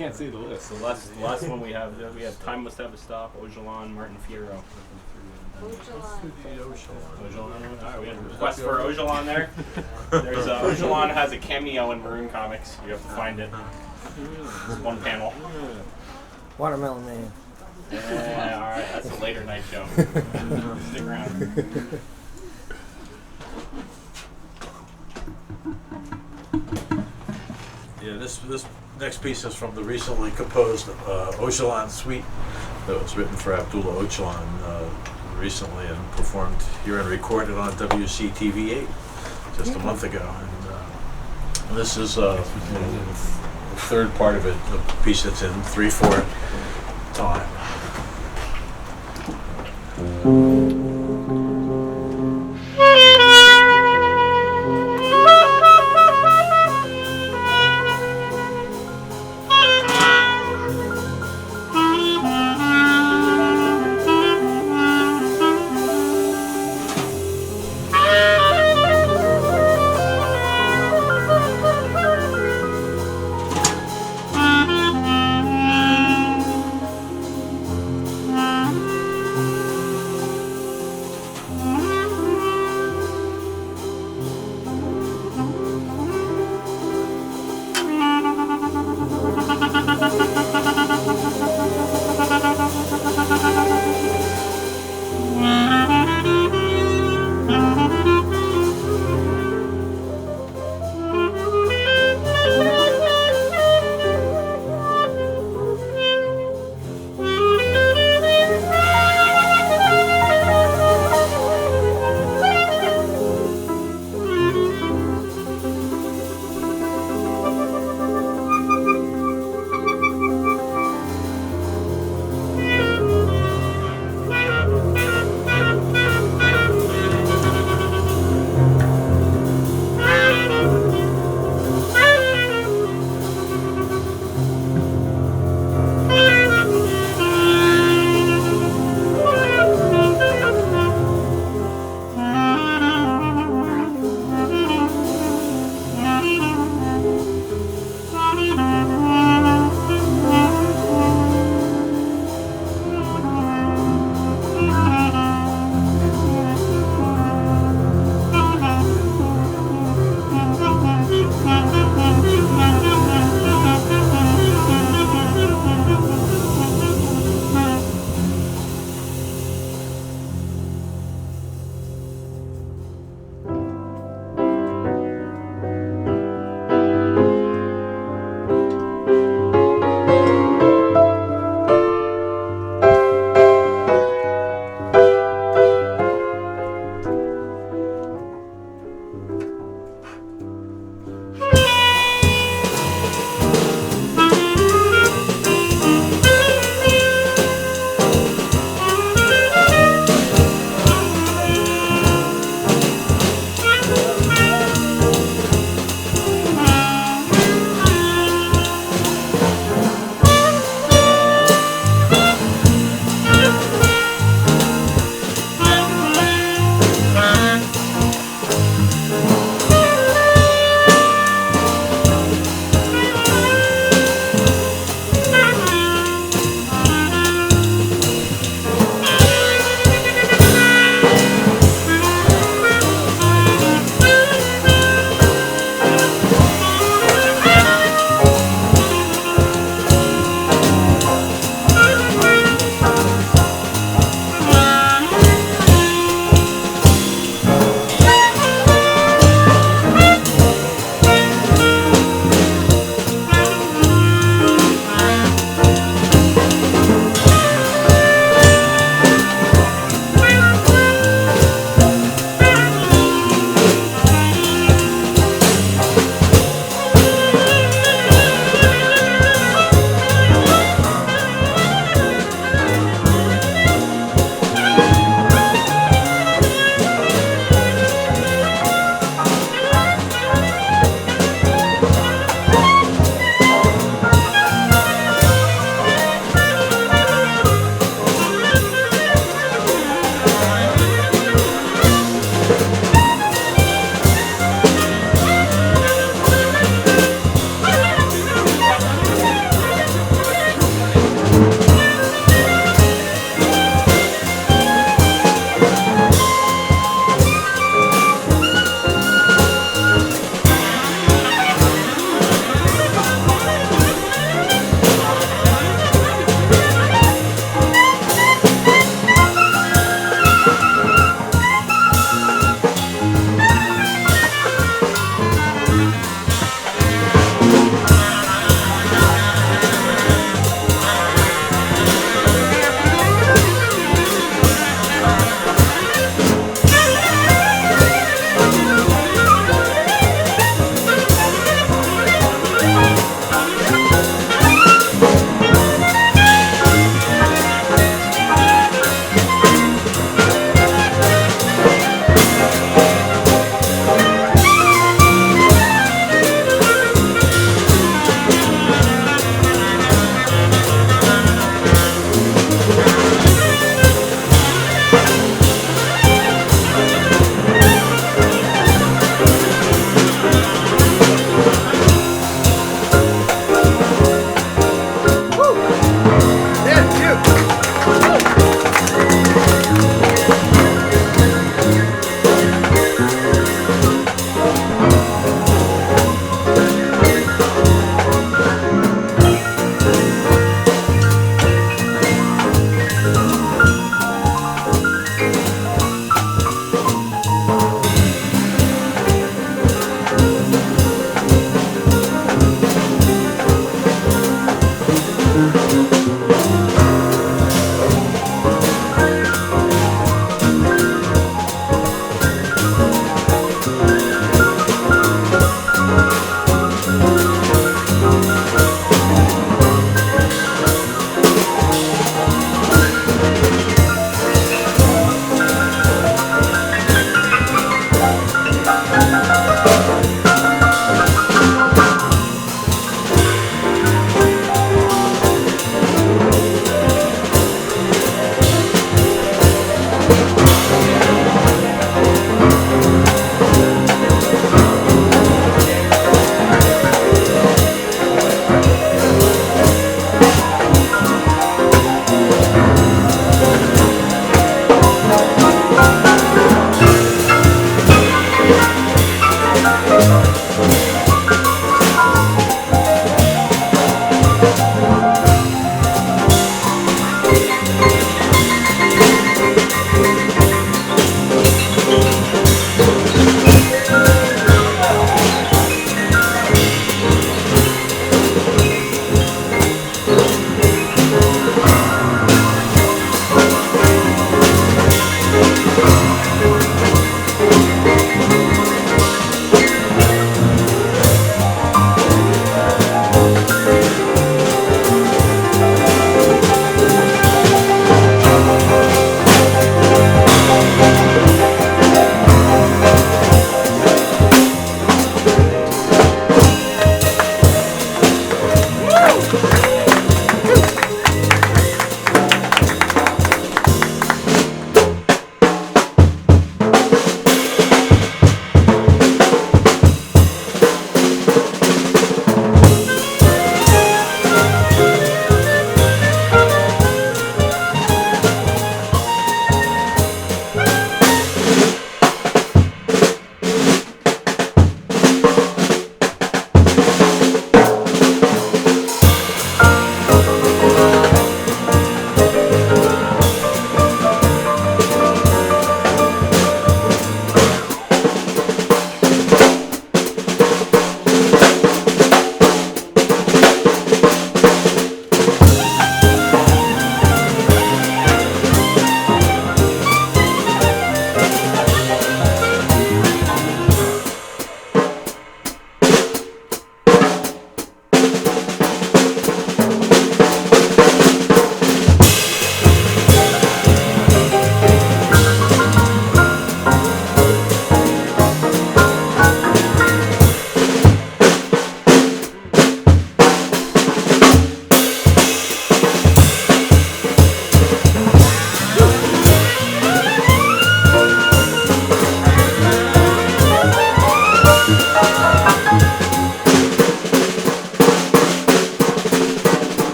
S3: can't see the list.
S1: The last one we have Time Must Have a Stop, Ojalon, Martin Fierro. Ojalon. Alright, we have a request for Ojalon there. There's Ojalon has a cameo in Maroon comics. You have to find it. It's one panel.
S11: Watermelon Man.
S1: Yeah, alright, that's a later night show. Stick around.
S2: Yeah, this next piece is from the recently composed Ojalon Suite that was written for Abdullah Ocalan recently and performed here and recorded on WCTV 8 just a month ago. And this is the third part of it, the piece that's in 3/4 time.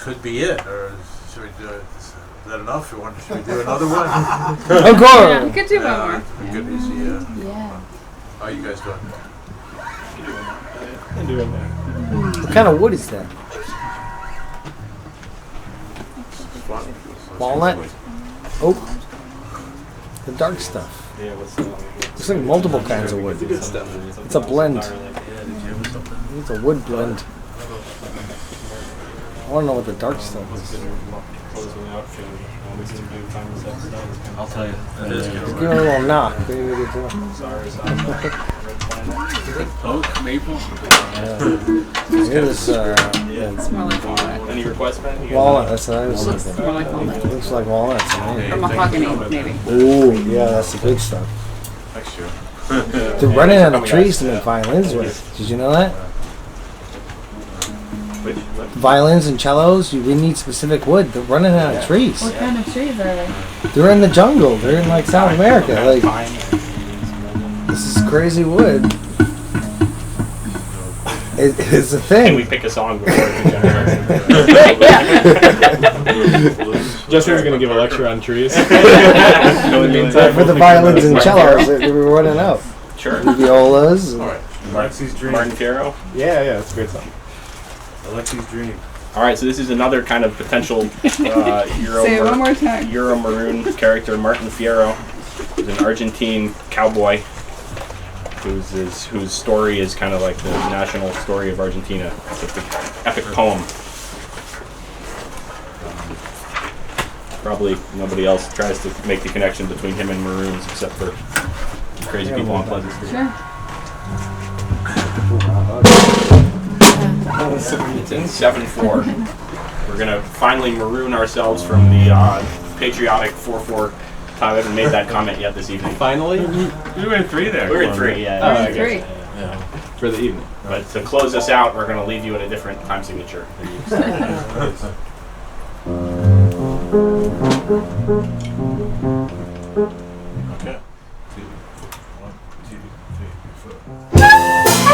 S2: could be it, or should we do it? Is that enough? Should we do another one?
S11: Of
S9: Yeah, we
S11: course.
S9: could do one more.
S2: A good easy.
S9: Yeah.
S2: How you guys doing?
S11: What kind of wood is that? Walnut? Oak? The dark stuff.
S1: Yeah, what's the
S11: Looks like multiple kinds of wood.
S1: good stuff?
S11: It's a blend. It's a wood blend. I want to know what the dark stuff is.
S1: I'll tell you. It is
S11: Just give it a little knock. Maybe we get
S2: Oak, maple.
S11: It is
S9: It's more like walnut.
S1: Any requests, Ben? You got
S11: walnut. That's what I was
S9: Looks
S11: thinking.
S9: more like walnut.
S11: Looks like walnuts to me.
S9: Or mahogany, maybe.
S11: Ooh, yeah, that's the good stuff.
S2: Next year.
S11: They're running out of trees to make violins with. Did you know that?
S1: Which? What?
S11: Violins and cellos, we need specific wood. They're running out of trees.
S9: What kind of trees are they?
S11: They're in the jungle. They're in like South America. Like, this is crazy wood. It's a
S1: Can we
S11: thing.
S1: pick a song before the generation?
S3: Justin's gonna give a lecture on trees.
S11: But for the violins and cellos, they were running out.
S1: Sure.
S11: The violas.
S2: All right. Alexi's dream.
S1: Martin Fierro.
S3: Yeah, it's a great song.
S2: Alexi's dream.
S1: All right, so this is another kind of potential Euro,
S9: Say it one more time.
S1: Euro Maroon character, Martin Fierro, who's an Argentine cowboy whose story is kind of like the national story of Argentina. It's an epic poem. Probably nobody else tries to make the connection between him and Maroons except for crazy people on Pleasant Street.
S9: Sure.
S1: It's in 7-4. We're gonna finally maroon ourselves from the patriotic 4-4 time. I haven't made that comment yet this evening.
S3: Finally,
S2: We were in 3 there.
S1: We're in 3, yeah.
S3: Oh,
S1: I
S3: okay.
S1: guess.
S9: Three.
S3: for the evening.
S1: But to close us out, we're gonna leave you at a different time signature than you started.
S2: Okay. 2, 1, 2, 3, 4.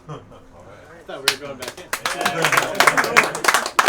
S3: I thought we were going back in.